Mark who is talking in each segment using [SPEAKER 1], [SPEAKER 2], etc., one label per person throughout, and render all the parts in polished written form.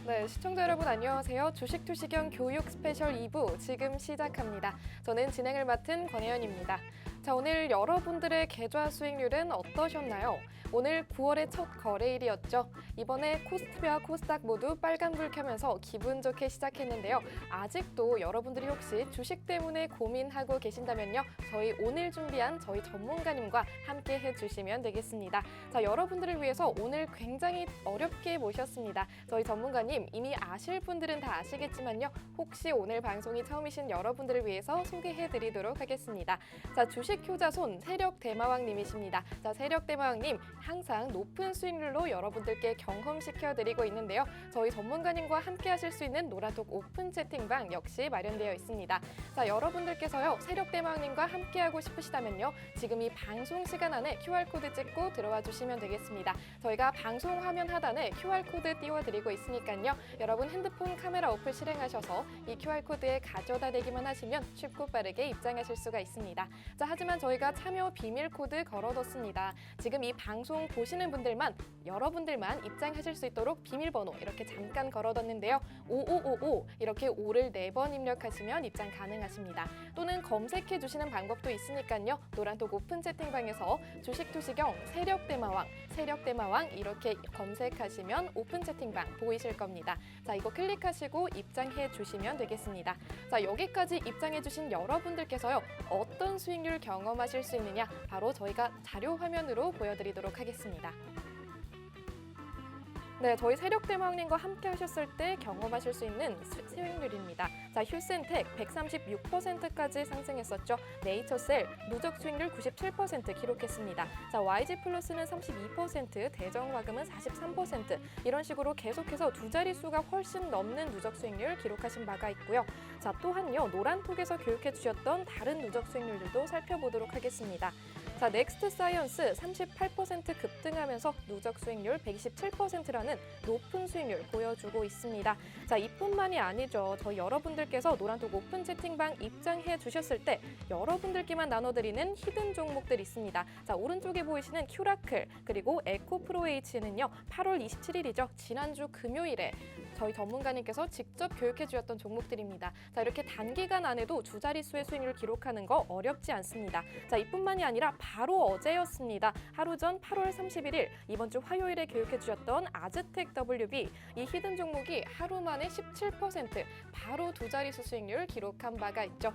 [SPEAKER 1] 네, 시청자 여러분 안녕하세요. 주식투시경 교육 스페셜 2부 지금 시작합니다. 저는 진행을 맡은 권혜연입니다. 자, 오늘 여러분들의 계좌 수익률은 어떠셨나요? 오늘 9월의 첫 거래일이었죠. 이번에 코스피와 코스닥 모두 빨간불 켜면서 기분 좋게 시작했는데요. 아직도 여러분들이 혹시 주식 때문에 고민하고 계신다면요. 저희 오늘 준비한 저희 전문가님과 함께 해주시면 되겠습니다. 자, 여러분들을 위해서 오늘 굉장히 어렵게 모셨습니다. 저희 전문가님 이미 아실 분들은 다 아시겠지만요. 혹시 오늘 방송이 처음이신 여러분들을 위해서 소개해드리도록 하겠습니다. 자, 주식 효자손 세력대마왕님이십니다. 자, 세력대마왕님 항상 높은 수익률로 여러분들께 경험시켜드리고 있는데요. 저희 전문가님과 함께 하실 수 있는 노란톡 오픈 채팅방 역시 마련되어 있습니다. 자, 여러분들께서요. 세력대마왕님과 함께하고 싶으시다면요. 지금 이 방송 시간 안에 QR코드 찍고 들어와 주시면 되겠습니다. 저희가 방송 화면 하단에 QR코드 띄워드리고 있으니까요. 여러분 핸드폰 카메라 어플 실행하셔서 이 QR코드에 가져다 대기만 하시면 쉽고 빠르게 입장하실 수가 있습니다. 자, 하지만 저희가 참여 비밀 코드 걸어뒀습니다. 지금 이 방송 보시는 분들만, 여러분들만 입장하실 수 있도록 비밀번호 이렇게 잠깐 걸어뒀는데요. 5555 이렇게 5를 4번 입력하시면 입장 가능하십니다. 또는 검색해 주시는 방법도 있으니까요. 노란톡 오픈 채팅방에서 주식투시경 세력대마왕 이렇게 검색하시면 오픈 채팅방 보이실 겁니다. 자, 이거 클릭하시고 입장해 주시면 되겠습니다. 자, 여기까지 입장해 주신 여러분들께서요. 어떤 수익률 경험하실 수 있느냐? 바로 저희가 자료 화면으로 보여드리도록 하겠습니다. 네, 저희 세력대마왕님과 함께 하셨을 때 경험하실 수 있는 수익률입니다. 자, 휴센텍 136%까지 상승했었죠. 네이처셀 누적 수익률 97% 기록했습니다. 자, YG플러스는 32%, 대정화금은 43% 이런 식으로 계속해서 두 자릿수가 훨씬 넘는 누적 수익률 기록하신 바가 있고요. 자, 또한요, 노란톡에서 교육해 주셨던 다른 누적 수익률들도 살펴보도록 하겠습니다. 자, 넥스트 사이언스 38% 급등하면서 누적 수익률 127%라는 높은 수익률 보여주고 있습니다. 자, 이뿐만이 아니죠. 저희 여러분들께서 노란톡 오픈 채팅방 입장해 주셨을 때 여러분들께만 나눠드리는 히든 종목들 있습니다. 자, 오른쪽에 보이시는 큐라클 그리고 에코프로H는요. 8월 27일이죠. 지난주 금요일에 저희 전문가님께서 직접 교육해 주셨던 종목들입니다. 자, 이렇게 단기간 안에도 두 자릿수의 수익률을 기록하는 거 어렵지 않습니다. 자, 이뿐만이 아니라 바로 어제였습니다. 하루 전 8월 31일 이번 주 화요일에 교육해 주셨던 아즈텍 WB 이 히든 종목이 하루 만에 17% 바로 두 자릿수 수익률을 기록한 바가 있죠.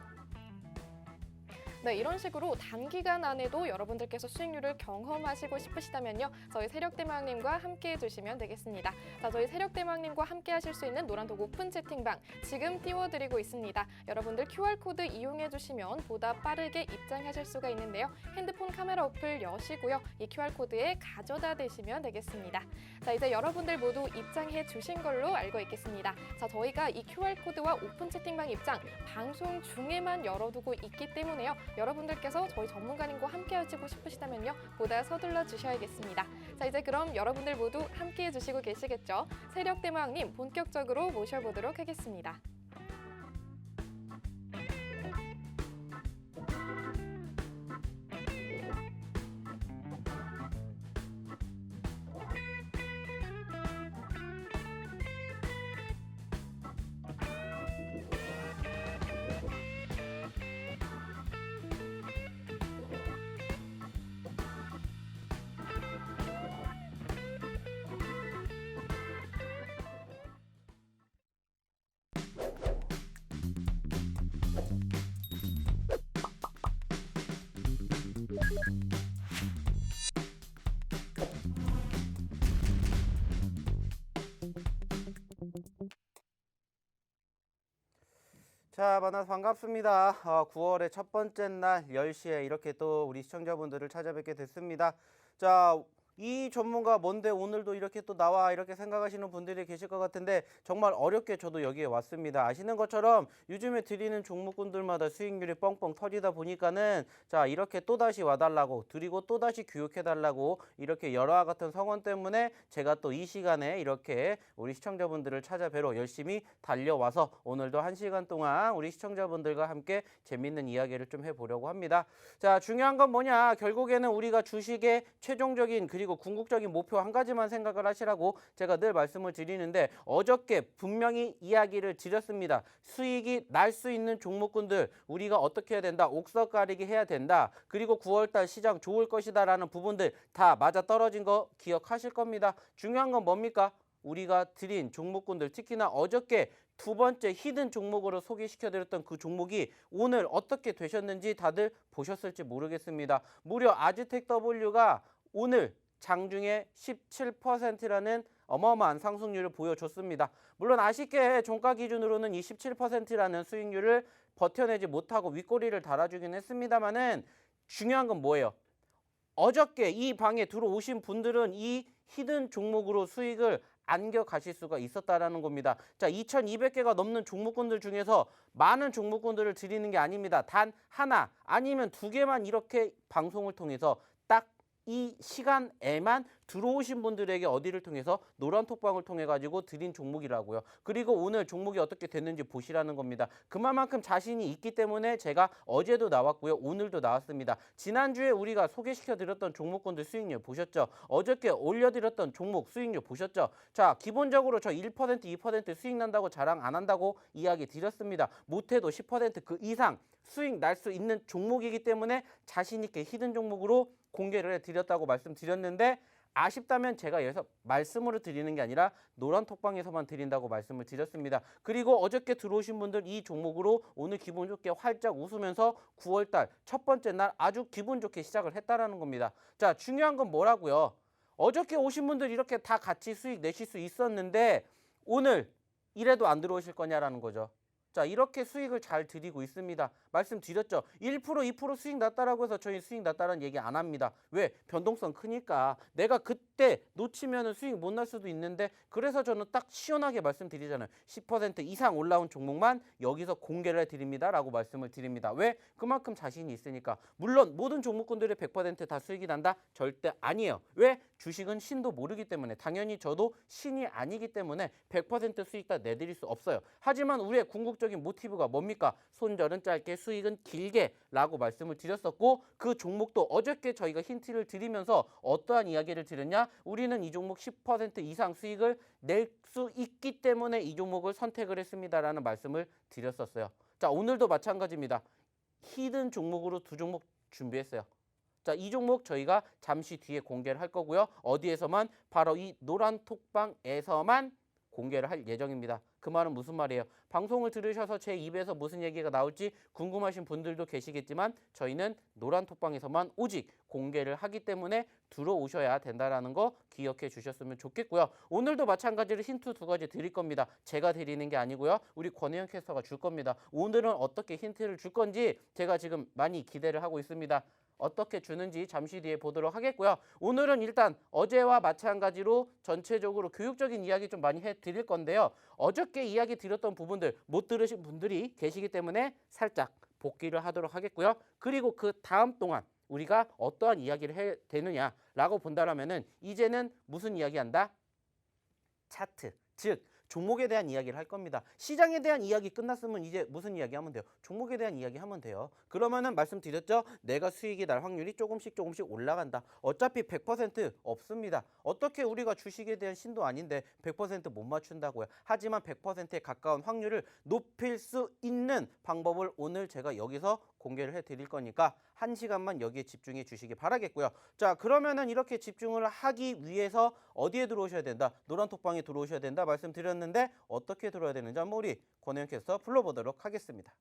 [SPEAKER 1] 네, 이런 식으로 단기간 안에도 여러분들께서 수익률을 경험하시고 싶으시다면요. 저희 세력대마왕님과 함께 해주시면 되겠습니다. 자, 저희 세력대마왕님과 함께 하실 수 있는 노란톡 오픈 채팅방 지금 띄워드리고 있습니다. 여러분들 QR코드 이용해주시면 보다 빠르게 입장하실 수가 있는데요. 핸드폰 카메라 어플 여시고요. 이 QR코드에 가져다 대시면 되겠습니다. 자, 이제 여러분들 모두 입장해 주신 걸로 알고 있겠습니다. 자, 저희가 이 QR코드와 오픈 채팅방 입장 방송 중에만 열어두고 있기 때문에요. 여러분들께서 저희 전문가님과 함께 하시고 싶으시다면요. 보다 서둘러 주셔야겠습니다. 자, 이제 그럼 여러분들 모두 함께 해주시고 계시겠죠? 세력대마왕님 본격적으로 모셔보도록 하겠습니다.
[SPEAKER 2] 자, 만나서 반갑습니다. 9월의 첫 번째 날 10시에 이렇게 또 우리 시청자분들을 찾아뵙게 됐습니다. 자, 이 전문가 뭔데 오늘도 이렇게 또 나와 이렇게 생각하시는 분들이 계실 것 같은데 정말 어렵게 저도 여기에 왔습니다. 아시는 것처럼 요즘에 드리는 종목군들마다 수익률이 뻥뻥 터지다 보니까는 자, 이렇게 또다시 와달라고 드리고 또다시 교육해달라고 이렇게 열화와 같은 성원 때문에 제가 또 이 시간에 이렇게 우리 시청자분들을 찾아뵈러 열심히 달려와서 오늘도 1시간 동안 우리 시청자분들과 함께 재밌는 이야기를 좀 해보려고 합니다. 자, 중요한 건 뭐냐, 결국에는 우리가 주식의 최종적인 그리고 마시고 궁극적인 목표 한 가지만 생각을 하시라고 제가 늘 말씀을 드리는데 어저께 분명히 이야기를 드렸습니다. 수익이 날 수 있는 종목군들 우리가 어떻게 해야 된다? 옥석 가리기 해야 된다. 그리고 9월달 시장 좋을 것이다 라는 부분들 다 맞아 떨어진 거 기억하실 겁니다. 중요한 건 뭡니까? 우리가 드린 종목군들 특히나 어저께 두 번째 히든 종목으로 소개시켜드렸던 그 종목이 오늘 어떻게 되셨는지 다들 보셨을지 모르겠습니다. 무려 아즈텍 W가 오늘 장중에 17%라는 어마어마한 상승률을 보여줬습니다. 물론 아쉽게 종가 기준으로는 이 17%라는 수익률을 버텨내지 못하고 윗꼬리를 달아주긴 했습니다만은 중요한 건 뭐예요? 어저께 이 방에 들어오신 분들은 이 히든 종목으로 수익을 안겨 가실 수가 있었다라는 겁니다. 자, 2,200개가 넘는 종목군들 중에서 많은 종목군들을 드리는 게 아닙니다. 단 하나 아니면 두 개만 이렇게 방송을 통해서 딱 이 시간에만 들어오신 분들에게 어디를 통해서 노란톡방을 통해 가지고 드린 종목이라고요. 그리고 오늘 종목이 어떻게 됐는지 보시라는 겁니다. 그만큼 자신이 있기 때문에 제가 어제도 나왔고요. 오늘도 나왔습니다. 지난주에 우리가 소개시켜 드렸던 종목군들 수익률 보셨죠? 어저께 올려드렸던 종목 수익률 보셨죠? 자, 기본적으로 저 1%, 2% 수익 난다고 자랑 안 한다고 이야기 드렸습니다. 못해도 10%그 이상 수익 날 수 있는 종목이기 때문에 자신 있게 히든 종목으로 공개를 해드렸다고 말씀드렸는데 아쉽다면 제가 여기서 말씀으로 드리는 게 아니라 노란톡방에서만 드린다고 말씀을 드렸습니다. 그리고 어저께 들어오신 분들 이 종목으로 오늘 기분 좋게 활짝 웃으면서 9월달 첫 번째 날 아주 기분 좋게 시작을 했다라는 겁니다. 자, 중요한 건 뭐라고요? 어저께 오신 분들 이렇게 다 같이 수익 내실 수 있었는데 오늘 이래도 안 들어오실 거냐라는 거죠. 자, 이렇게 수익을 잘 드리고 있습니다. 말씀드렸죠. 1%, 2% 수익 났다라고 해서 저희 수익 났다라는 얘기 안 합니다. 왜? 변동성 크니까. 내가 그때 놓치면 수익 못 날 수도 있는데 그래서 저는 딱 시원하게 말씀드리잖아요. 10% 이상 올라온 종목만 여기서 공개를 해드립니다. 라고 말씀을 드립니다. 왜? 그만큼 자신이 있으니까. 물론 모든 종목군들의 100%다 수익이 난다? 절대 아니에요. 왜? 주식은 신도 모르기 때문에 당연히 저도 신이 아니기 때문에 100% 수익 다 내드릴 수 없어요. 하지만 우리의 궁극적인 모티브가 뭡니까? 손절은 짧게 수익은 길게 라고 말씀을 드렸었고 그 종목도 어저께 저희가 힌트를 드리면서 어떠한 이야기를 드렸냐? 우리는 이 종목 10% 이상 수익을 낼 수 있기 때문에 이 종목을 선택을 했습니다라는 말씀을 드렸었어요. 자, 오늘도 마찬가지입니다. 히든 종목으로 두 종목 준비했어요. 자, 이 종목 저희가 잠시 뒤에 공개를 할 거고요. 어디에서만? 바로 이 노란톡방에서만 공개를 할 예정입니다. 그 말은 무슨 말이에요? 방송을 들으셔서 제 입에서 무슨 얘기가 나올지 궁금하신 분들도 계시겠지만 저희는 노란톡방에서만 오직 공개를 하기 때문에 들어오셔야 된다는 거 기억해 주셨으면 좋겠고요. 오늘도 마찬가지로 힌트 두 가지 드릴 겁니다. 제가 드리는 게 아니고요. 우리 권혜영 캐스터가 줄 겁니다. 오늘은 어떻게 힌트를 줄 건지 제가 지금 많이 기대를 하고 있습니다. 어떻게 주는지 잠시 뒤에 보도록 하겠고요. 오늘은 일단 어제와 마찬가지로 전체적으로 교육적인 이야기 좀 많이 해드릴 건데요. 어저께 이야기 드렸던 부분들 못 들으신 분들이 계시기 때문에 살짝 복기를 하도록 하겠고요. 그리고 그 다음 동안 우리가 어떠한 이야기를 해야 되느냐라고 본다면은 이제는 무슨 이야기한다? 차트, 즉 종목에 대한 이야기를 할 겁니다. 시장에 대한 이야기 끝났으면 이제 무슨 이야기 하면 돼요? 종목에 대한 이야기 하면 돼요. 그러면은 말씀드렸죠? 내가 수익이 날 확률이 조금씩 올라간다. 어차피 100% 없습니다. 어떻게 우리가 주식에 대한 신도 아닌데 100% 못 맞춘다고요. 하지만 100%에 가까운 확률을 높일 수 있는 방법을 오늘 제가 여기서 공개를 해드릴 거니까 1시간만 여기에 집중해 주시기 바라겠고요. 자, 그러면은 이렇게 집중을 하기 위해서 어디에 들어오셔야 된다? 노란톡방에 들어오셔야 된다 말씀드렸는데 어떻게 들어야 되는지 한번 우리 권혜영 캐스터 불러보도록 하겠습니다.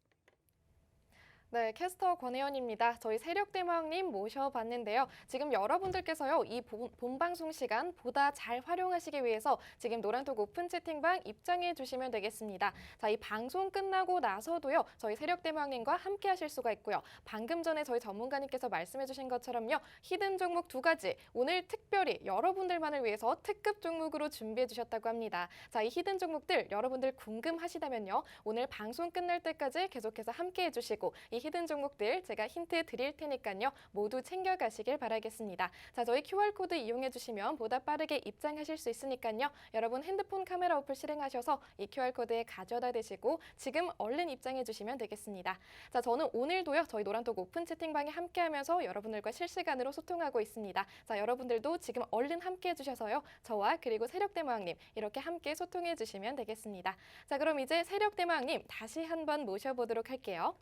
[SPEAKER 1] 네, 캐스터 권혜연입니다. 저희 세력대모왕님 모셔봤는데요. 지금 여러분들께서요, 이 본방송 시간 보다 잘 활용하시기 위해서 지금 노란톡 오픈 채팅방 입장해 주시면 되겠습니다. 자, 이 방송 끝나고 나서도요, 저희 세력대모왕님과 함께 하실 수가 있고요. 방금 전에 저희 전문가님께서 말씀해 주신 것처럼요, 히든 종목 두 가지, 오늘 특별히 여러분들만을 위해서 특급 종목으로 준비해 주셨다고 합니다. 자, 이 히든 종목들 여러분들 궁금하시다면요, 오늘 방송 끝날 때까지 계속해서 함께 해주시고 이 이 히든 종목들 제가 힌트 드릴 테니까요. 모두 챙겨가시길 바라겠습니다. 자, 저희 QR코드 이용해 주시면 보다 빠르게 입장하실 수 있으니까요. 여러분 핸드폰 카메라 어플 실행하셔서 이 QR코드에 가져다 대시고 지금 얼른 입장해 주시면 되겠습니다. 자, 저는 오늘도요. 저희 노란톡 오픈 채팅방에 함께하면서 여러분들과 실시간으로 소통하고 있습니다. 자, 여러분들도 지금 얼른 함께해 주셔서요. 저와 그리고 세력대모왕님 이렇게 함께 소통해 주시면 되겠습니다. 자, 그럼 이제 세력대모왕님 다시 한번 모셔보도록 할게요.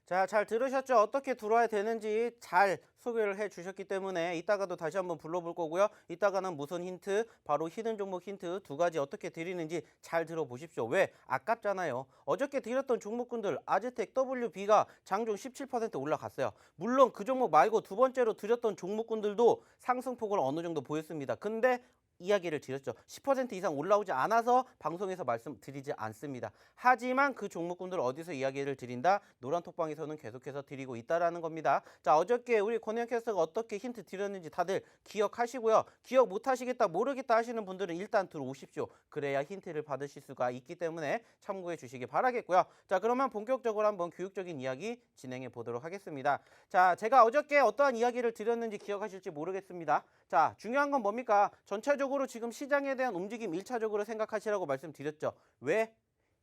[SPEAKER 2] 자, 잘 들으셨죠? 어떻게 들어와야 되는지 잘 소개를 해 주셨기 때문에 이따가도 다시 한번 불러볼 거고요. 이따가는 무슨 힌트, 바로 히든 종목 힌트 두 가지 어떻게 드리는지 잘 들어보십시오. 왜? 아깝잖아요. 어저께 드렸던 종목군들 아즈텍 WB가 장중 17% 올라갔어요. 물론 그 종목 말고 두 번째로 드렸던 종목군들도 상승폭을 어느 정도 보였습니다. 근데 이야기를 드렸죠. 10% 이상 올라오지 않아서 방송에서 말씀드리지 않습니다. 하지만 그 종목군들 어디서 이야기를 드린다? 노란톡방에서는 계속해서 드리고 있다라는 겁니다. 자, 어저께 우리 권혜영 캐스터가 어떻게 힌트 드렸는지 다들 기억하시고요. 기억 못하시겠다, 모르겠다 하시는 분들은 일단 들어오십시오. 그래야 힌트를 받으실 수가 있기 때문에 참고해 주시기 바라겠고요. 자, 그러면 본격적으로 한번 교육적인 이야기 진행해 보도록 하겠습니다. 자, 제가 어저께 어떠한 이야기를 드렸는지 기억하실지 모르겠습니다. 자, 중요한 건 뭡니까? 전체적으로 지금 시장에 대한 움직임 1차적으로 생각하시라고 말씀드렸죠. 왜?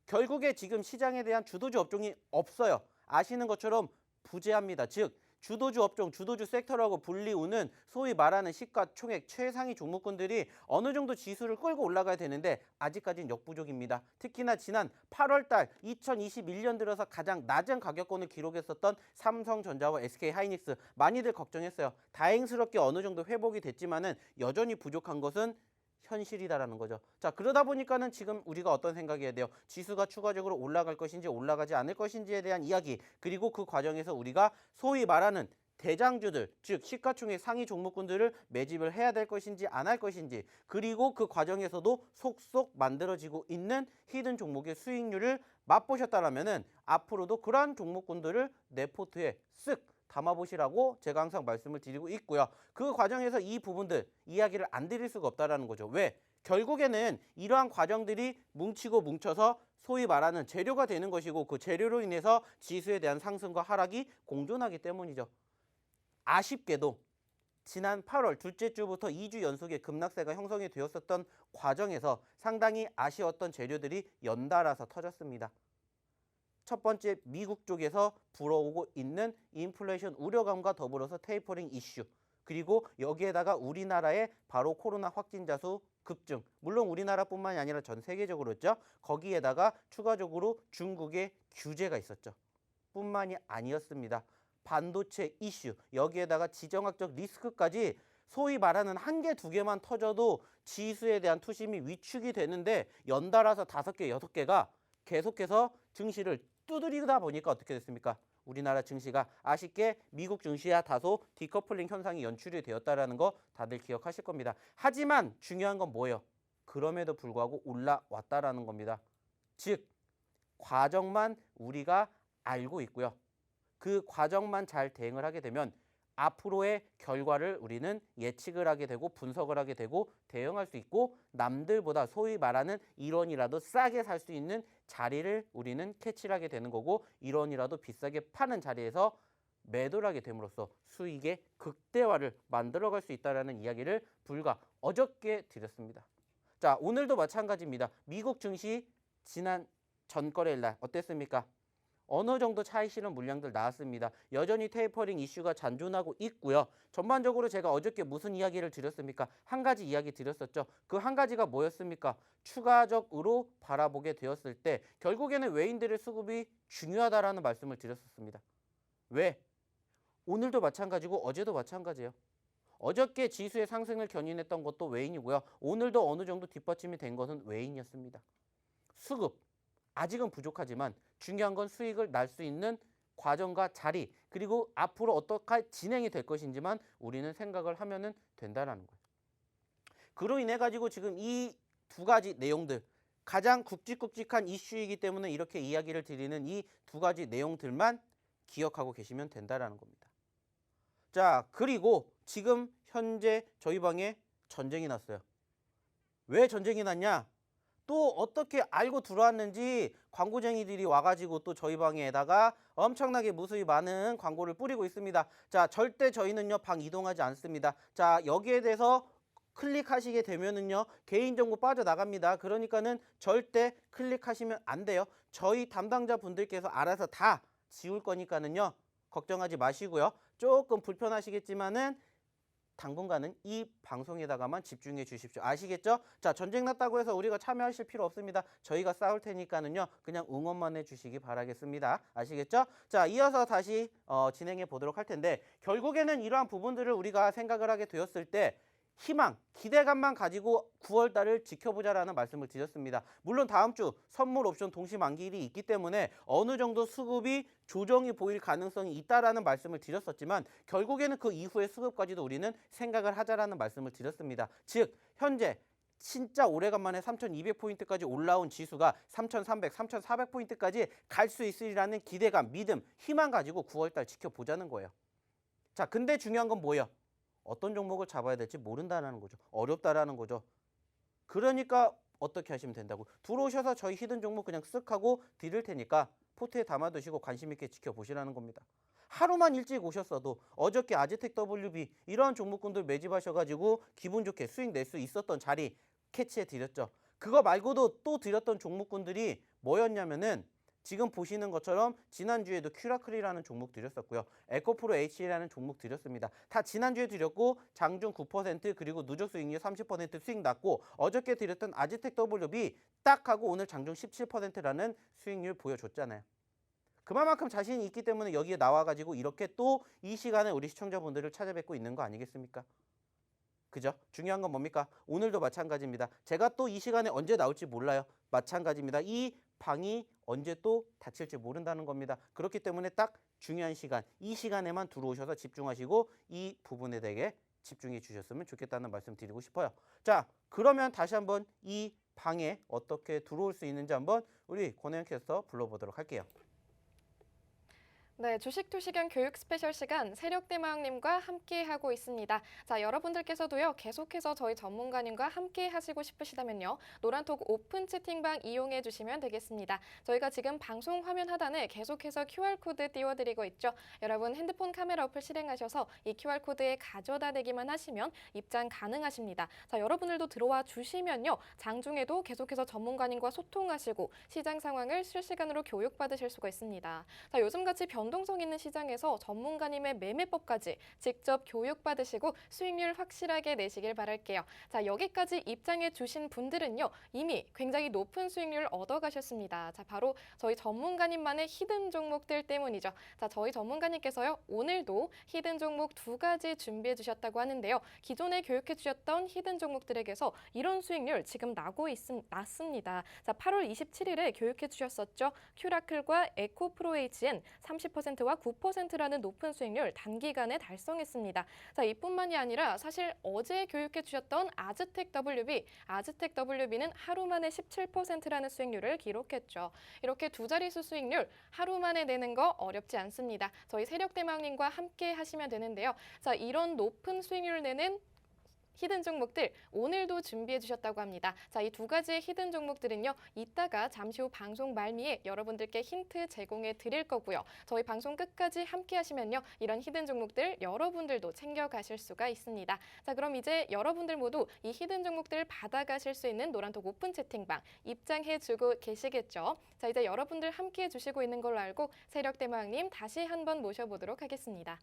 [SPEAKER 2] 결국에 지금 시장에 대한 주도주 업종이 없어요. 아시는 것처럼 부재합니다. 즉 주도주 업종, 주도주 섹터라고 불리우는 소위 말하는 시가총액 최상위 종목군들이 어느 정도 지수를 끌고 올라가야 되는데 아직까지는 역부족입니다. 특히나 지난 8월 달 2021년 들어서 가장 낮은 가격권을 기록했었던 삼성전자와 SK하이닉스 많이들 걱정했어요. 다행스럽게 어느 정도 회복이 됐지만은 여전히 부족한 것은 현실이다라는 거죠. 자, 그러다 보니까는 지금 우리가 어떤 생각해야 돼요? 지수가 추가적으로 올라갈 것인지 올라가지 않을 것인지에 대한 이야기, 그리고 그 과정에서 우리가 소위 말하는 대장주들, 즉 시가총액 상위 종목군들을 매집을 해야 될 것인지 안 할 것인지, 그리고 그 과정에서도 속속 만들어지고 있는 히든 종목의 수익률을 맛보셨다라면은 앞으로도 그러한 종목군들을 내 포트에 쓱 담아보시라고 제가 항상 말씀을 드리고 있고요. 그 과정에서 이 부분들 이야기를 안 드릴 수가 없다라는 거죠. 왜? 결국에는 이러한 과정들이 뭉치고 뭉쳐서 소위 말하는 재료가 되는 것이고 그 재료로 인해서 지수에 대한 상승과 하락이 공존하기 때문이죠. 아쉽게도 지난 8월 둘째 주부터 2주 연속의 급락세가 형성이 되었었던 과정에서 상당히 아쉬웠던 재료들이 연달아서 터졌습니다. 첫 번째, 미국 쪽에서 불어오고 있는 인플레이션 우려감과 더불어서 테이퍼링 이슈, 그리고 여기에다가 우리나라의 바로 코로나 확진자 수 급증, 물론 우리나라뿐만이 아니라 전 세계적으로죠. 거기에다가 추가적으로 중국의 규제가 있었죠. 뿐만이 아니었습니다. 반도체 이슈, 여기에다가 지정학적 리스크까지 소위 말하는 한 개, 두 개만 터져도 지수에 대한 투심이 위축이 되는데 연달아서 5개, 6개가 계속해서 증시를 두드리다 보니까 어떻게 됐습니까? 우리나라 증시가 아쉽게 미국 증시와 다소 디커플링 현상이 연출이 되었다는 거 다들 기억하실 겁니다. 하지만 중요한 건 뭐예요? 그럼에도 불구하고 올라왔다라는 겁니다. 즉 과정만 우리가 알고 있고요. 그 과정만 잘 대응을 하게 되면 앞으로의 결과를 우리는 예측을 하게 되고 분석을 하게 되고 대응할 수 있고 남들보다 소위 말하는 1원이라도 싸게 살 수 있는 자리를 우리는 캐치를 하게 되는 거고 1원이라도 비싸게 파는 자리에서 매도를 하게 됨으로써 수익의 극대화를 만들어갈 수 있다는 이야기를 불과 어저께 드렸습니다. 자, 오늘도 마찬가지입니다. 미국 증시 지난 전거래일 날 어땠습니까? 어느 정도 차익 실현 물량들 나왔습니다. 여전히 테이퍼링 이슈가 잔존하고 있고요. 전반적으로 제가 어저께 무슨 이야기를 드렸습니까? 한 가지 이야기 드렸었죠. 그 한 가지가 뭐였습니까? 추가적으로 바라보게 되었을 때 결국에는 외인들의 수급이 중요하다라는 말씀을 드렸었습니다. 왜? 오늘도 마찬가지고 어제도 마찬가지예요. 어저께 지수의 상승을 견인했던 것도 외인이고요. 오늘도 어느 정도 뒷받침이 된 것은 외인이었습니다. 수급. 아직은 부족하지만 중요한 건 수익을 날 수 있는 과정과 자리, 그리고 앞으로 어떻게 진행이 될 것인지만 우리는 생각을 하면은 된다라는 거예요. 그로 인해 가지고 지금 이 두 가지 내용들, 가장 굵직굵직한 이슈이기 때문에 이렇게 이야기를 드리는 이 두 가지 내용들만 기억하고 계시면 된다라는 겁니다. 자, 그리고 지금 현재 저희 방에 전쟁이 났어요. 왜 전쟁이 났냐? 또 어떻게 알고 들어왔는지 광고쟁이들이 와가지고 또 저희 방에다가 엄청나게 무수히 많은 광고를 뿌리고 있습니다. 자, 절대 저희는요 방 이동하지 않습니다. 자, 여기에 대해서 클릭하시게 되면은요 개인정보 빠져나갑니다. 그러니까는 절대 클릭하시면 안 돼요. 저희 담당자 분들께서 알아서 다 지울 거니까는요 걱정하지 마시고요. 조금 불편하시겠지만은 당분간은 이 방송에다가만 집중해 주십시오. 아시겠죠? 자, 전쟁 났다고 해서 우리가 참여하실 필요 없습니다. 저희가 싸울 테니까는요 그냥 응원만 해주시기 바라겠습니다. 아시겠죠? 자, 이어서 다시 진행해 보도록 할 텐데, 결국에는 이러한 부분들을 우리가 생각을 하게 되었을 때 희망, 기대감만 가지고 9월 달을 지켜보자라는 말씀을 드렸습니다. 물론 다음 주 선물 옵션 동시 만기일이 있기 때문에 어느 정도 수급이 조정이 보일 가능성이 있다라는 말씀을 드렸었지만, 결국에는 그 이후의 수급까지도 우리는 생각을 하자라는 말씀을 드렸습니다. 즉, 현재 진짜 오래간만에 3,200포인트까지 올라온 지수가 3,300, 3,400포인트까지 갈 수 있으리라는 기대감, 믿음, 희망 가지고 9월 달 지켜보자는 거예요. 자, 근데 중요한 건 뭐예요? 어떤 종목을 잡아야 될지 모른다는 거죠. 어렵다라는 거죠. 그러니까 어떻게 하시면 된다고? 들어오셔서 저희 히든 종목 그냥 쓱 하고 드릴 테니까 포트에 담아두시고 관심 있게 지켜보시라는 겁니다. 하루만 일찍 오셨어도 어저께 아즈텍 WB 이러한 종목군들 매집하셔가지고 기분 좋게 수익 낼 수 있었던 자리 캐치해 드렸죠. 그거 말고도 또 드렸던 종목군들이 뭐였냐면은 지금 보시는 것처럼 지난주에도 큐라클이라는 종목 드렸었고요. 에코프로 H라는 종목 드렸습니다. 다 지난주에 드렸고 장중 9% 그리고 누적 수익률 30% 수익 났고, 어저께 드렸던 아즈텍 WB 딱 하고 오늘 장중 17%라는 수익률 보여줬잖아요. 그만큼 자신이 있기 때문에 여기에 나와가지고 이렇게 또 이 시간에 우리 시청자분들을 찾아뵙고 있는 거 아니겠습니까? 그죠? 중요한 건 뭡니까? 오늘도 마찬가지입니다. 제가 또 이 시간에 언제 나올지 몰라요. 마찬가지입니다. 이 방이 언제 또 닫힐지 모른다는 겁니다. 그렇기 때문에 딱 중요한 시간, 이 시간에만 들어오셔서 집중하시고 이 부분에 대해 집중해 주셨으면 좋겠다는 말씀 드리고 싶어요. 자, 그러면 다시 한번 이 방에 어떻게 들어올 수 있는지 한번 우리 권혜영 캐스터 불러보도록 할게요.
[SPEAKER 1] 네, 주식투시경 교육 스페셜 시간 세력대마왕님과 함께 하고 있습니다. 자, 여러분들께서도요, 계속해서 저희 전문가님과 함께 하시고 싶으시다면요, 노란톡 오픈 채팅방 이용해 주시면 되겠습니다. 저희가 지금 방송 화면 하단에 계속해서 QR코드 띄워드리고 있죠. 여러분 핸드폰 카메라 어플 실행하셔서 이 QR코드에 가져다 대기만 하시면 입장 가능하십니다. 자, 여러분들도 들어와 주시면요, 장중에도 계속해서 전문가님과 소통하시고 시장 상황을 실시간으로 교육받으실 수가 있습니다. 자, 요즘같이 변동성 있는 시장에서 전문가님의 매매법까지 직접 교육받으시고 수익률 확실하게 내시길 바랄게요. 자, 여기까지 입장해 주신 분들은요, 이미 굉장히 높은 수익률을 얻어가셨습니다. 자, 바로 저희 전문가님만의 히든 종목들 때문이죠. 자, 저희 전문가님께서요, 오늘도 히든 종목 2가지 준비해 주셨다고 하는데요. 기존에 교육해 주셨던 히든 종목들에게서 이런 수익률 지금 났습니다. 자, 8월 27일에 교육해 주셨었죠. 큐라클과 에코프로 HN 30%와 9%라는 높은 수익률 단기간에 달성했습니다. 자, 이뿐만이 아니라 사실 어제 교육해 주셨던 아즈텍 WB는 하루 만에 17%라는 수익률을 기록했죠. 이렇게 두 자릿수 수익률 하루 만에 내는 거 어렵지 않습니다. 저희 세력대망님과 함께 하시면 되는데요. 자, 이런 높은 수익률을 내는 히든 종목들 오늘도 준비해 주셨다고 합니다. 자, 이 2가지의 히든 종목들은요, 이따가 잠시 후 방송 말미에 여러분들께 힌트 제공해 드릴 거고요. 저희 방송 끝까지 함께 하시면요, 이런 히든 종목들 여러분들도 챙겨가실 수가 있습니다. 자, 그럼 이제 여러분들 모두 이 히든 종목들을 받아가실 수 있는 노란톡 오픈 채팅방 입장해 주고 계시겠죠? 자, 이제 여러분들 함께 해주시고 있는 걸로 알고 세력대마왕님 다시 한번 모셔보도록 하겠습니다.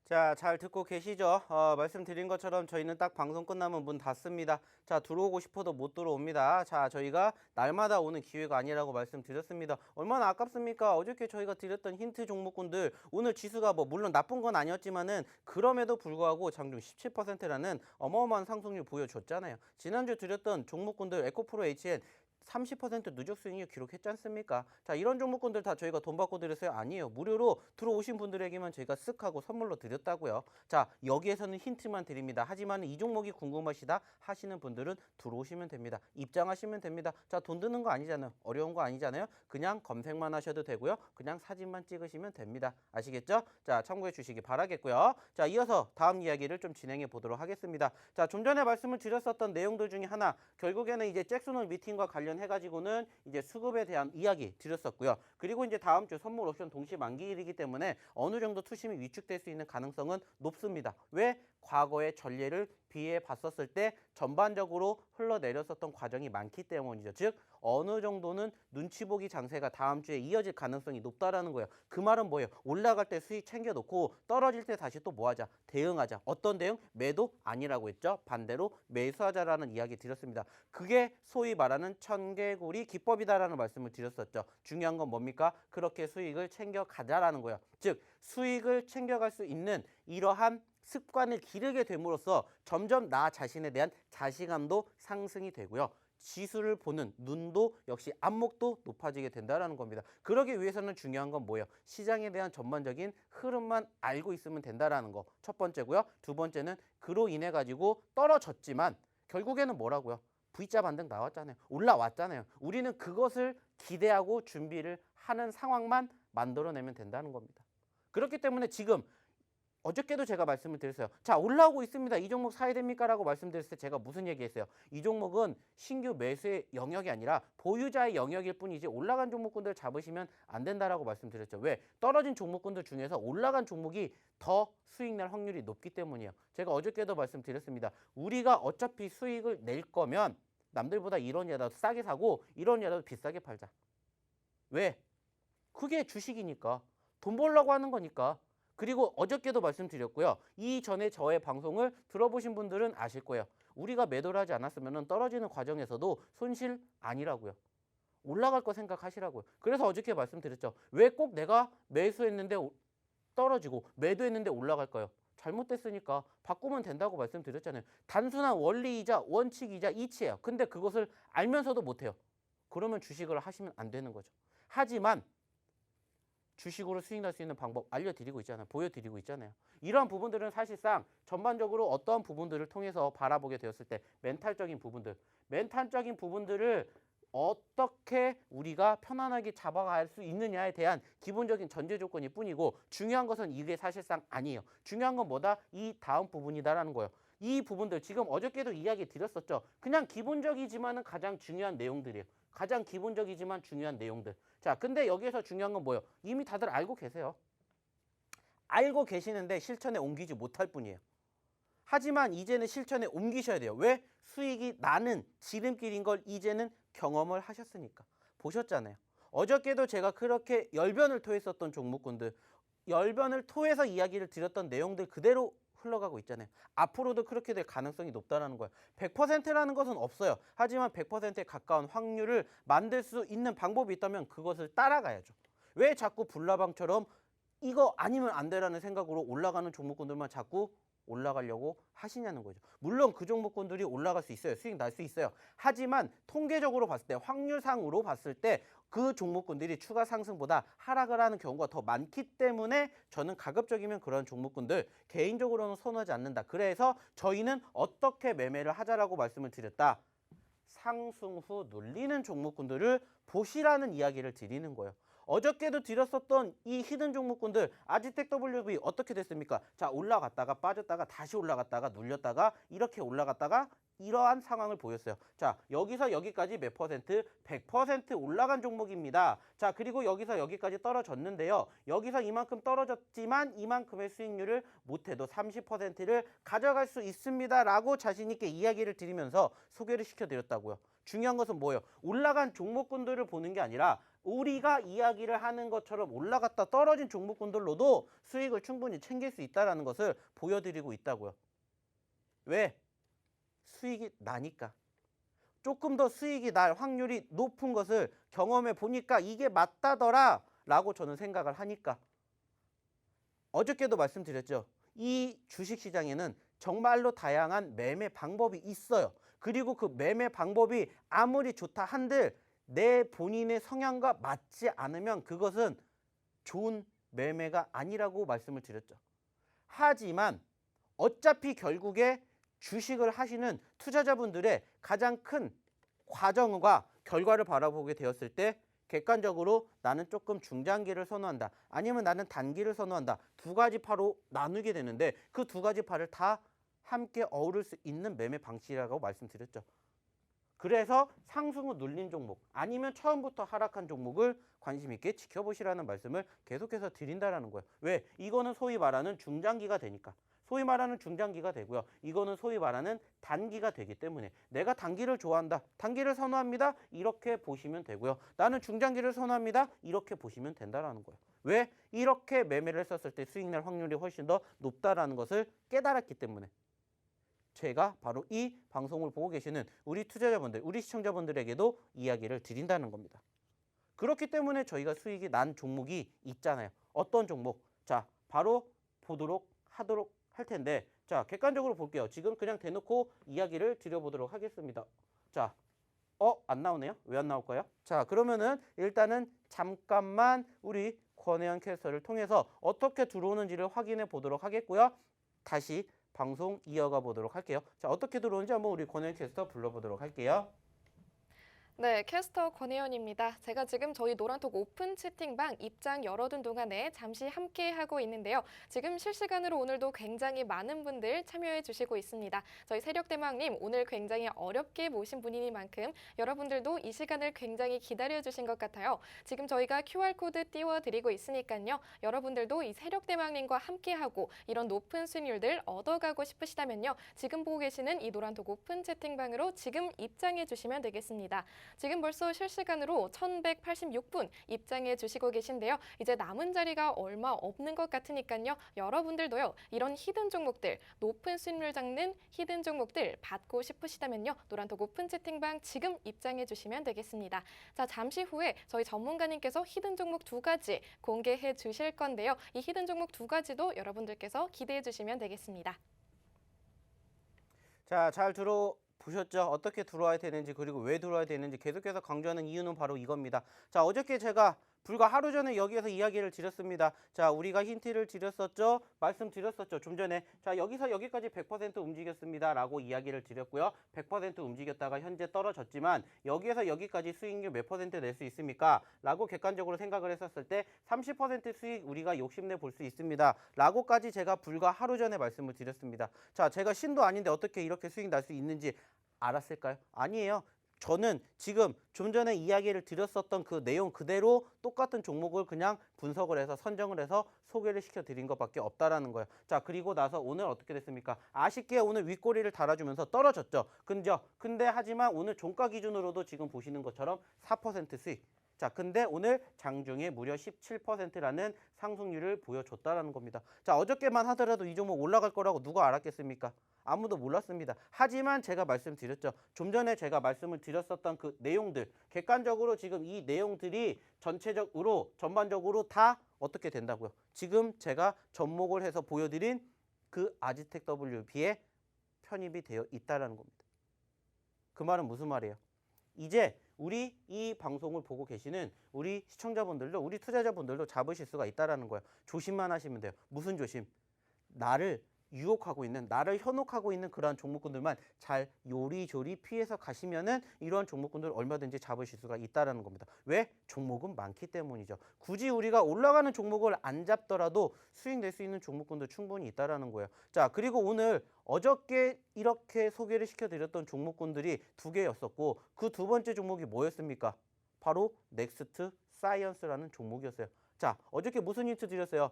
[SPEAKER 2] 자, 잘 듣고 계시죠? 말씀드린 것처럼 저희는 딱 방송 끝나면 문 닫습니다. 자, 들어오고 싶어도 못 들어옵니다. 자, 저희가 날마다 오는 기회가 아니라고 말씀드렸습니다. 얼마나 아깝습니까? 어저께 저희가 드렸던 힌트 종목군들 오늘 지수가 뭐 물론 나쁜 건 아니었지만은 그럼에도 불구하고 장중 17%라는 어마어마한 상승률 보여줬잖아요. 지난주 드렸던 종목군들 에코프로 HN 30% 누적 수익률 기록했지 않습니까? 자, 이런 종목군들 다 저희가 돈 받고 드렸어요? 아니에요. 무료로 들어오신 분들에게만 저희가 쓱 하고 선물로 드렸다고요. 자, 여기에서는 힌트만 드립니다. 하지만 이 종목이 궁금하시다 하시는 분들은 들어오시면 됩니다. 입장하시면 됩니다. 자, 돈 드는 거 아니잖아요. 어려운 거 아니잖아요. 그냥 검색만 하셔도 되고요. 그냥 사진만 찍으시면 됩니다. 아시겠죠? 자, 참고해 주시기 바라겠고요. 자, 이어서 다음 이야기를 좀 진행해 보도록 하겠습니다. 자, 좀 전에 말씀을 드렸었던 내용들 중에 하나, 결국에는 이제 잭슨홀 미팅과 관련해가지고는 이제 수급에 대한 이야기 드렸었고요. 그리고 이제 다음 주 선물 옵션 동시 만기일이기 때문에 어느 정도 투심이 위축될 수 있는 가능성은 높습니다. 왜? 과거의 전례를 비해 봤었을 때 전반적으로 흘러내렸었던 과정이 많기 때문이죠. 즉 어느 정도는 눈치 보기 장세가 다음 주에 이어질 가능성이 높다라는 거예요. 그 말은 뭐예요? 올라갈 때 수익 챙겨놓고 떨어질 때 다시 또 뭐 하자? 대응하자. 어떤 대응? 매도 아니라고 했죠. 반대로 매수하자라는 이야기 드렸습니다. 그게 소위 말하는 천개구리 기법이다라는 말씀을 드렸었죠. 중요한 건 뭡니까? 그렇게 수익을 챙겨가자라는 거예요. 즉 수익을 챙겨갈 수 있는 이러한 습관을 기르게 됨으로써 점점 나 자신에 대한 자신감도 상승이 되고요. 지수를 보는 눈도 역시 안목도 높아지게 된다는 겁니다. 그러기 위해서는 중요한 건 뭐예요? 시장에 대한 전반적인 흐름만 알고 있으면 된다는 거. 첫 번째고요. 두 번째는 그로 인해 가지고 떨어졌지만 결국에는 뭐라고요? V자 반등 나왔잖아요. 올라왔잖아요. 우리는 그것을 기대하고 준비를 하는 상황만 만들어내면 된다는 겁니다. 그렇기 때문에 지금 어저께도 제가 말씀을 드렸어요. 자, 올라오고 있습니다. 이 종목 사야 됩니까? 라고 말씀드렸을 때 제가 무슨 얘기했어요? 이 종목은 신규 매수의 영역이 아니라 보유자의 영역일 뿐이지 올라간 종목군들 잡으시면 안 된다라고 말씀드렸죠. 왜? 떨어진 종목군들 중에서 올라간 종목이 더 수익 낼 확률이 높기 때문이에요. 제가 어저께도 말씀드렸습니다. 우리가 어차피 수익을 낼 거면 남들보다 이런 야도 싸게 사고 이런 야도 비싸게 팔자. 왜? 그게 주식이니까. 돈 벌려고 하는 거니까. 그리고 어저께도 말씀드렸고요. 이전에 저의 방송을 들어보신 분들은 아실 거예요. 우리가 매도를 하지 않았으면 떨어지는 과정에서도 손실 아니라고요. 올라갈 거 생각하시라고요. 그래서 어저께 말씀드렸죠. 왜 꼭 내가 매수했는데 떨어지고 매도했는데 올라갈까요? 잘못됐으니까 바꾸면 된다고 말씀드렸잖아요. 단순한 원리이자 원칙이자 이치예요. 근데 그것을 알면서도 못해요. 그러면 주식을 하시면 안 되는 거죠. 하지만 주식으로 수익 날 수 있는 방법 알려드리고 있잖아요. 보여드리고 있잖아요. 이러한 부분들은 사실상 전반적으로 어떠한 부분들을 통해서 바라보게 되었을 때 멘탈적인 부분들을 어떻게 우리가 편안하게 잡아갈 수 있느냐에 대한 기본적인 전제 조건일 뿐이고 중요한 것은 이게 사실상 아니에요. 중요한 건 뭐다? 이 다음 부분이다라는 거예요. 이 부분들 지금 어저께도 이야기 드렸었죠. 그냥 기본적이지만은 가장 중요한 내용들이에요. 가장 기본적이지만 중요한 내용들. 자, 근데 여기에서 중요한 건 뭐예요? 이미 다들 알고 계세요. 알고 계시는데 실천에 옮기지 못할 뿐이에요. 하지만 이제는 실천에 옮기셔야 돼요. 왜? 수익이 나는 지름길인 걸 이제는 경험을 하셨으니까. 보셨잖아요. 어저께도 제가 그렇게 열변을 토했었던 종목군들, 열변을 토해서 이야기를 드렸던 내용들 그대로 흘러가고 있잖아요. 앞으로도 그렇게 될 가능성이 높다는 거예요. 100%라는 것은 없어요. 하지만 100%에 가까운 확률을 만들 수 있는 방법이 있다면 그것을 따라가야죠. 왜 자꾸 불나방처럼 이거 아니면 안 되라는 생각으로 올라가는 종목군들만 자꾸 올라가려고 하시냐는 거죠. 물론 그 종목군들이 올라갈 수 있어요. 수익 날 수 있어요. 하지만 통계적으로 봤을 때 확률상으로 봤을 때 그 종목군들이 추가 상승보다 하락을 하는 경우가 더 많기 때문에 저는 가급적이면 그런 종목군들 개인적으로는 선호하지 않는다. 그래서 저희는 어떻게 매매를 하자라고 말씀을 드렸다. 상승 후 눌리는 종목군들을 보시라는 이야기를 드리는 거예요. 어저께도 드렸었던 이 히든 종목군들 아지텍 WB 어떻게 됐습니까? 자, 올라갔다가 빠졌다가 다시 올라갔다가 눌렸다가 이렇게 올라갔다가 이러한 상황을 보였어요. 자, 여기서 여기까지 몇 퍼센트? 100% 올라간 종목입니다. 자, 그리고 여기서 여기까지 떨어졌는데요. 여기서 이만큼 떨어졌지만 이만큼의 수익률을 못해도 30%를 가져갈 수 있습니다. 라고 자신 있게 이야기를 드리면서 소개를 시켜드렸다고요. 중요한 것은 뭐예요? 올라간 종목군들을 보는 게 아니라 우리가 이야기를 하는 것처럼 올라갔다 떨어진 종목군들로도 수익을 충분히 챙길 수 있다는 것을 보여드리고 있다고요. 왜? 수익이 나니까. 조금 더 수익이 날 확률이 높은 것을 경험해 보니까 이게 맞다더라 라고 저는 생각을 하니까. 어저께도 말씀드렸죠. 이 주식시장에는 정말로 다양한 매매 방법이 있어요. 그리고 그 매매 방법이 아무리 좋다 한들 내 본인의 성향과 맞지 않으면 그것은 좋은 매매가 아니라고 말씀을 드렸죠. 하지만 어차피 결국에 주식을 하시는 투자자분들의 가장 큰 과정과 결과를 바라보게 되었을 때 객관적으로 나는 조금 중장기를 선호한다. 아니면 나는 단기를 선호한다. 두 가지 파로 나누게 되는데 그 두 가지 파를 다 함께 어우를 수 있는 매매 방식이라고 말씀드렸죠. 그래서 상승을 눌린 종목 아니면 처음부터 하락한 종목을 관심 있게 지켜보시라는 말씀을 계속해서 드린다라는 거예요. 왜? 이거는 소위 말하는 중장기가 되니까. 소위 말하는 중장기가 되고요. 이거는 소위 말하는 단기가 되기 때문에 내가 단기를 좋아한다. 단기를 선호합니다. 이렇게 보시면 되고요. 나는 중장기를 선호합니다. 이렇게 보시면 된다라는 거예요. 왜? 이렇게 매매를 했었을 때 수익 날 확률이 훨씬 더 높다라는 것을 깨달았기 때문에 제가 바로 이 방송을 보고 계시는 우리 투자자분들, 우리 시청자분들에게도 이야기를 드린다는 겁니다. 그렇기 때문에 저희가 수익이 난 종목이 있잖아요. 어떤 종목? 자, 바로 보도록 하도록 할 텐데 자, 객관적으로 볼게요. 지금 그냥 대놓고 이야기를 드려보도록 하겠습니다. 자, 안 나오네요? 왜 안 나올까요? 자, 그러면은 일단은 잠깐만 우리 권혜연 캐스터를 통해서 어떻게 들어오는지를 확인해 보도록 하겠고요. 다시 방송 이어가 보도록 할게요. 자, 어떻게 들어오는지 한번 우리 권혜연 캐스터 불러보도록 할게요.
[SPEAKER 1] 네, 캐스터 권혜연입니다. 제가 지금 저희 노란톡 오픈 채팅방 입장 열어둔 동안에 잠시 함께 하고 있는데요. 지금 실시간으로 오늘도 굉장히 많은 분들 참여해 주시고 있습니다. 저희 세력대망님 오늘 굉장히 어렵게 모신 분이니만큼 여러분들도 이 시간을 굉장히 기다려 주신 것 같아요. 지금 저희가 QR코드 띄워드리고 있으니까요. 여러분들도 이 세력대망님과 함께하고 이런 높은 수익률들 얻어가고 싶으시다면요. 지금 보고 계시는 이 노란톡 오픈 채팅방으로 지금 입장해 주시면 되겠습니다. 지금 벌써 실시간으로 1186분 입장해 주시고 계신데요. 이제 남은 자리가 얼마 없는 것 같으니까요. 여러분들도요. 이런 히든 종목들, 높은 수익률 잡는 히든 종목들 받고 싶으시다면요. 노란톡 오픈 채팅방 지금 입장해 주시면 되겠습니다. 자, 잠시 후에 저희 전문가님께서 히든 종목 두 가지 공개해 주실 건데요. 이 히든 종목 두 가지도 여러분들께서 기대해 주시면 되겠습니다.
[SPEAKER 2] 자, 잘 보셨죠? 어떻게 들어와야 되는지 그리고 왜 들어와야 되는지 계속해서 강조하는 이유는 바로 이겁니다. 자, 어저께 제가 불과 하루 전에 여기에서 이야기를 드렸습니다. 자, 우리가 힌트를 드렸었죠? 말씀드렸었죠? 좀 전에. 자, 여기서 여기까지 100% 움직였습니다. 라고 이야기를 드렸고요. 100% 움직였다가 현재 떨어졌지만 여기에서 여기까지 수익률 몇 퍼센트 낼 수 있습니까? 라고 객관적으로 생각을 했었을 때 30% 수익 우리가 욕심내 볼 수 있습니다. 라고까지 제가 불과 하루 전에 말씀을 드렸습니다. 자, 제가 신도 아닌데 어떻게 이렇게 수익 날 수 있는지 알았을까요? 아니에요. 저는 지금 좀 전에 이야기를 드렸었던 그 내용 그대로 똑같은 종목을 그냥 분석을 해서 선정을 해서 소개를 시켜드린 것밖에 없다라는 거예요. 자, 그리고 나서 오늘 어떻게 됐습니까? 아쉽게 오늘 윗꼬리를 달아주면서 떨어졌죠. 근데 하지만 오늘 종가 기준으로도 지금 보시는 것처럼 4% 수익. 자, 근데 오늘 장중에 무려 17%라는 상승률을 보여줬다라는 겁니다. 자, 어저께만 하더라도 이 종목 올라갈 거라고 누가 알았겠습니까? 아무도 몰랐습니다. 하지만 제가 말씀드렸죠. 좀 전에 제가 말씀을 드렸었던 그 내용들, 객관적으로 지금 이 내용들이 전반적으로 다 어떻게 된다고요? 지금 제가 접목을 해서 보여드린 그 아지텍 WP에 편입이 되어 있다는 겁니다. 그 말은 무슨 말이에요? 이제 우리 이 방송을 보고 계시는 우리 시청자분들도 우리 투자자분들도 잡으실 수가 있다는 거예요. 조심만 하시면 돼요. 무슨 조심? 나를 유혹하고 있는, 나를 현혹하고 있는 그러한 종목군들만 잘 요리조리 피해서 가시면은 이러한 종목군들 얼마든지 잡으실 수가 있다는 겁니다. 왜? 종목은 많기 때문이죠. 굳이 우리가 올라가는 종목을 안 잡더라도 수익 낼 수 있는 종목군들 충분히 있다는 거예요. 자, 그리고 오늘 어저께 이렇게 소개를 시켜드렸던 종목군들이 두 개였었고 그 두 번째 종목이 뭐였습니까? 바로 넥스트 사이언스라는 종목이었어요. 자, 어저께 무슨 힌트 드렸어요?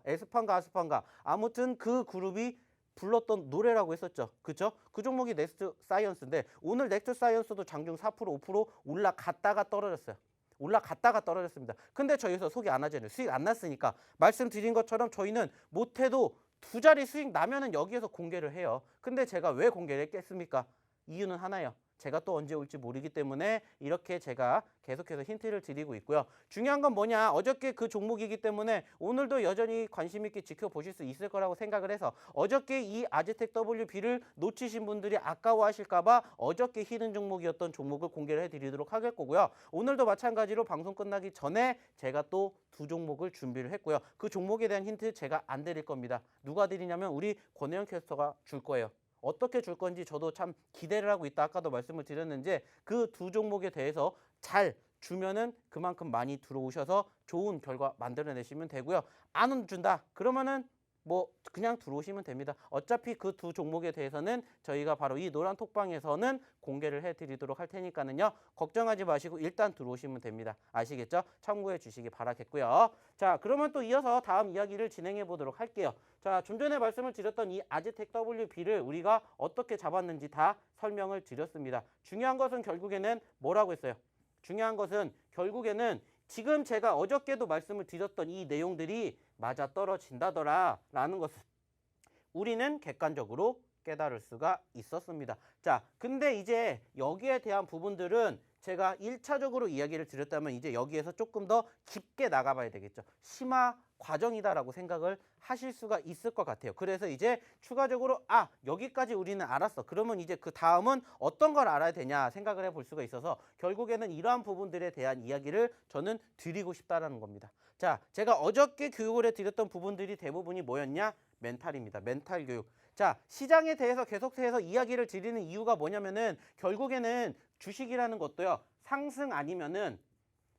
[SPEAKER 2] 에스파인가 아스파인가. 아무튼 그 그룹이 불렀던 노래라고 했었죠. 그쵸? 그 종목이 넥스트 사이언스인데 오늘 넥스트 사이언스도 장중 4% 5% 올라갔다가 떨어졌어요. 올라갔다가 떨어졌습니다. 근데 저희에서 소개 안 하잖아요. 수익 안 났으니까. 말씀드린 것처럼 저희는 못해도 두 자리 수익 나면은 여기에서 공개를 해요. 근데 제가 왜 공개를 했겠습니까? 이유는 하나예요. 제가 또 언제 올지 모르기 때문에 이렇게 제가 계속해서 힌트를 드리고 있고요. 중요한 건 뭐냐? 어저께 그 종목이기 때문에 오늘도 여전히 관심 있게 지켜보실 수 있을 거라고 생각을 해서 어저께 이 아즈텍 WB를 놓치신 분들이 아까워하실까 봐 어저께 히든 종목이었던 종목을 공개를 해드리도록 할 거고요. 오늘도 마찬가지로 방송 끝나기 전에 제가 또 두 종목을 준비를 했고요. 그 종목에 대한 힌트 제가 안 드릴 겁니다. 누가 드리냐면 우리 권혜영 캐스터가 줄 거예요. 어떻게 줄 건지 저도 참 기대를 하고 있다. 아까도 말씀을 드렸는지 그 두 종목에 대해서 잘 주면은 그만큼 많이 들어오셔서 좋은 결과 만들어내시면 되고요. 안 준다. 그러면은 뭐 그냥 들어오시면 됩니다. 어차피 그 두 종목에 대해서는 저희가 바로 이 노란 톡방에서는 공개를 해드리도록 할 테니까는요. 걱정하지 마시고 일단 들어오시면 됩니다. 아시겠죠? 참고해 주시기 바라겠고요. 자, 그러면 또 이어서 다음 이야기를 진행해 보도록 할게요. 자, 좀 전에 말씀을 드렸던 이 아즈텍 WB를 우리가 어떻게 잡았는지 다 설명을 드렸습니다. 중요한 것은 결국에는 뭐라고 했어요? 중요한 것은 결국에는 지금 제가 어저께도 말씀을 드렸던 이 내용들이 맞아 떨어진다더라 라는 것을 우리는 객관적으로 깨달을 수가 있었습니다. 자, 근데 이제 여기에 대한 부분들은 제가 1차적으로 이야기를 드렸다면 이제 여기에서 조금 더 깊게 나가봐야 되겠죠. 심화 과정이다라고 생각을 하실 수가 있을 것 같아요. 그래서 이제 추가적으로 여기까지 우리는 알았어. 그러면 이제 그 다음은 어떤 걸 알아야 되냐 생각을 해볼 수가 있어서 결국에는 이러한 부분들에 대한 이야기를 저는 드리고 싶다라는 겁니다. 자, 제가 어저께 교육을 해드렸던 부분들이 대부분이 뭐였냐? 멘탈입니다. 멘탈 교육. 자, 시장에 대해서 계속해서 이야기를 드리는 이유가 뭐냐면은 결국에는 주식이라는 것도요. 상승 아니면은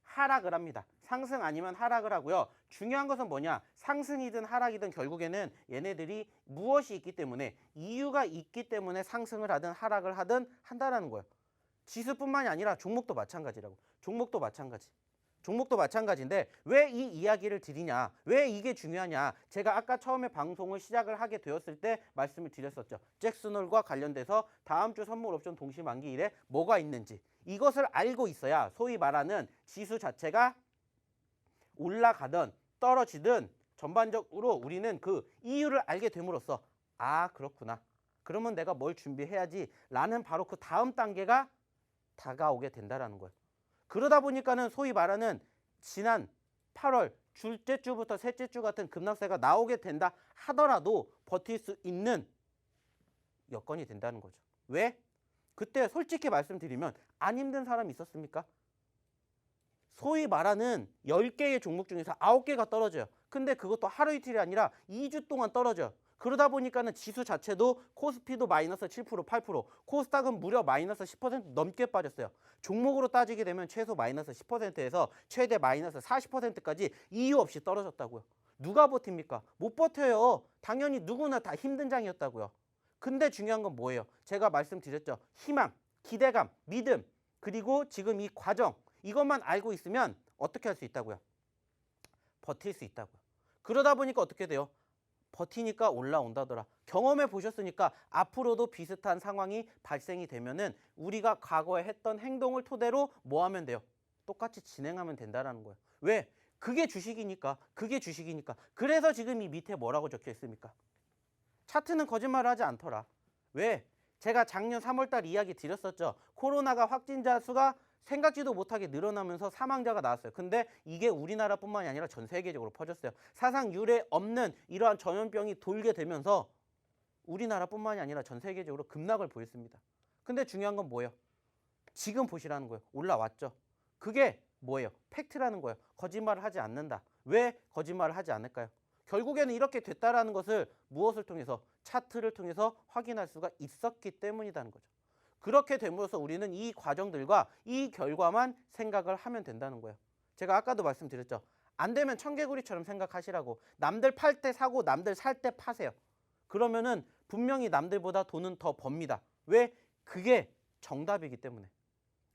[SPEAKER 2] 하락을 합니다. 상승 아니면 하락을 하고요. 중요한 것은 뭐냐? 상승이든 하락이든 결국에는 얘네들이 무엇이 있기 때문에 이유가 있기 때문에 상승을 하든 하락을 하든 한다라는 거예요. 지수뿐만이 아니라 종목도 마찬가지라고. 종목도 마찬가지. 종목도 마찬가지인데 왜 이 이야기를 드리냐? 왜 이게 중요하냐? 제가 아까 처음에 방송을 시작을 하게 되었을 때 말씀을 드렸었죠. 잭슨홀과 관련돼서 다음 주 선물 옵션 동시 만기일에 뭐가 있는지 이것을 알고 있어야 소위 말하는 지수 자체가 올라가든 떨어지든 전반적으로 우리는 그 이유를 알게 됨으로써 그렇구나. 그러면 내가 뭘 준비해야지 라는 바로 그 다음 단계가 다가오게 된다라는 거예요. 그러다 보니까는 소위 말하는 지난 8월 둘째 주부터 셋째 주 같은 급락세가 나오게 된다 하더라도 버틸 수 있는 여건이 된다는 거죠. 왜? 그때 솔직히 말씀드리면 안 힘든 사람이 있었습니까? 소위 말하는 10개의 종목 중에서 9개가 떨어져요. 근데 그것도 하루 이틀이 아니라 2주 동안 떨어져요. 그러다 보니까는 지수 자체도 코스피도 마이너스 7%, 8%, 코스닥은 무려 마이너스 10% 넘게 빠졌어요. 종목으로 따지게 되면 최소 마이너스 10%에서 최대 마이너스 40%까지 이유 없이 떨어졌다고요. 누가 버팁니까? 못 버텨요. 당연히 누구나 다 힘든 장이었다고요. 근데 중요한 건 뭐예요? 제가 말씀드렸죠. 희망, 기대감, 믿음, 그리고 지금 이 과정 이것만 알고 있으면 어떻게 할 수 있다고요? 버틸 수 있다고요. 그러다 보니까 어떻게 돼요? 버티니까 올라온다더라. 경험해 보셨으니까 앞으로도 비슷한 상황이 발생이 되면은 우리가 과거에 했던 행동을 토대로 뭐 하면 돼요? 똑같이 진행하면 된다라는 거예요. 왜? 그게 주식이니까. 그게 주식이니까. 그래서 지금 이 밑에 뭐라고 적혀 있습니까? 차트는 거짓말을 하지 않더라. 왜? 제가 작년 3월달 이야기 드렸었죠. 코로나가 확진자 수가 생각지도 못하게 늘어나면서 사망자가 나왔어요. 근데 이게 우리나라뿐만이 아니라 전 세계적으로 퍼졌어요. 사상 유례 없는 이러한 전염병이 돌게 되면서 우리나라뿐만이 아니라 전 세계적으로 급락을 보였습니다. 근데 중요한 건 뭐예요? 지금 보시라는 거예요. 올라왔죠. 그게 뭐예요? 팩트라는 거예요. 거짓말을 하지 않는다. 왜 거짓말을 하지 않을까요? 결국에는 이렇게 됐다라는 것을 무엇을 통해서? 차트를 통해서 확인할 수가 있었기 때문이라는 거죠. 그렇게 됨으로써 우리는 이 과정들과 이 결과만 생각을 하면 된다는 거예요. 제가 아까도 말씀드렸죠. 안 되면 청개구리처럼 생각하시라고. 남들 팔 때 사고 남들 살 때 파세요. 그러면은 분명히 남들보다 돈은 더 법니다. 왜? 그게 정답이기 때문에.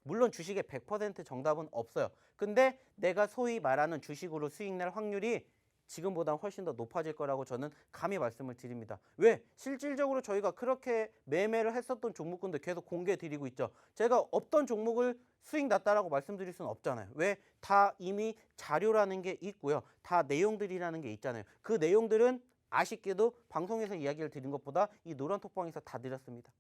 [SPEAKER 2] 물론 주식의 100% 정답은 없어요. 근데 내가 소위 말하는 주식으로 수익 낼 확률이 지금보다 훨씬 더 높아질 거라고 저는 감히 말씀을 드립니다. 왜? 실질적으로 저희가 그렇게 매매를 했었던 종목군들 계속 공개해 드리고 있죠. 제가 없던 종목을 수익 났다라고 말씀드릴 수는 없잖아요. 왜? 다 이미 자료라는 게 있고요. 다 내용들이라는 게 있잖아요. 그 내용들은 아쉽게도 방송에서 이야기를 드린 것보다 이 노란 톡방에서 다 드렸습니다.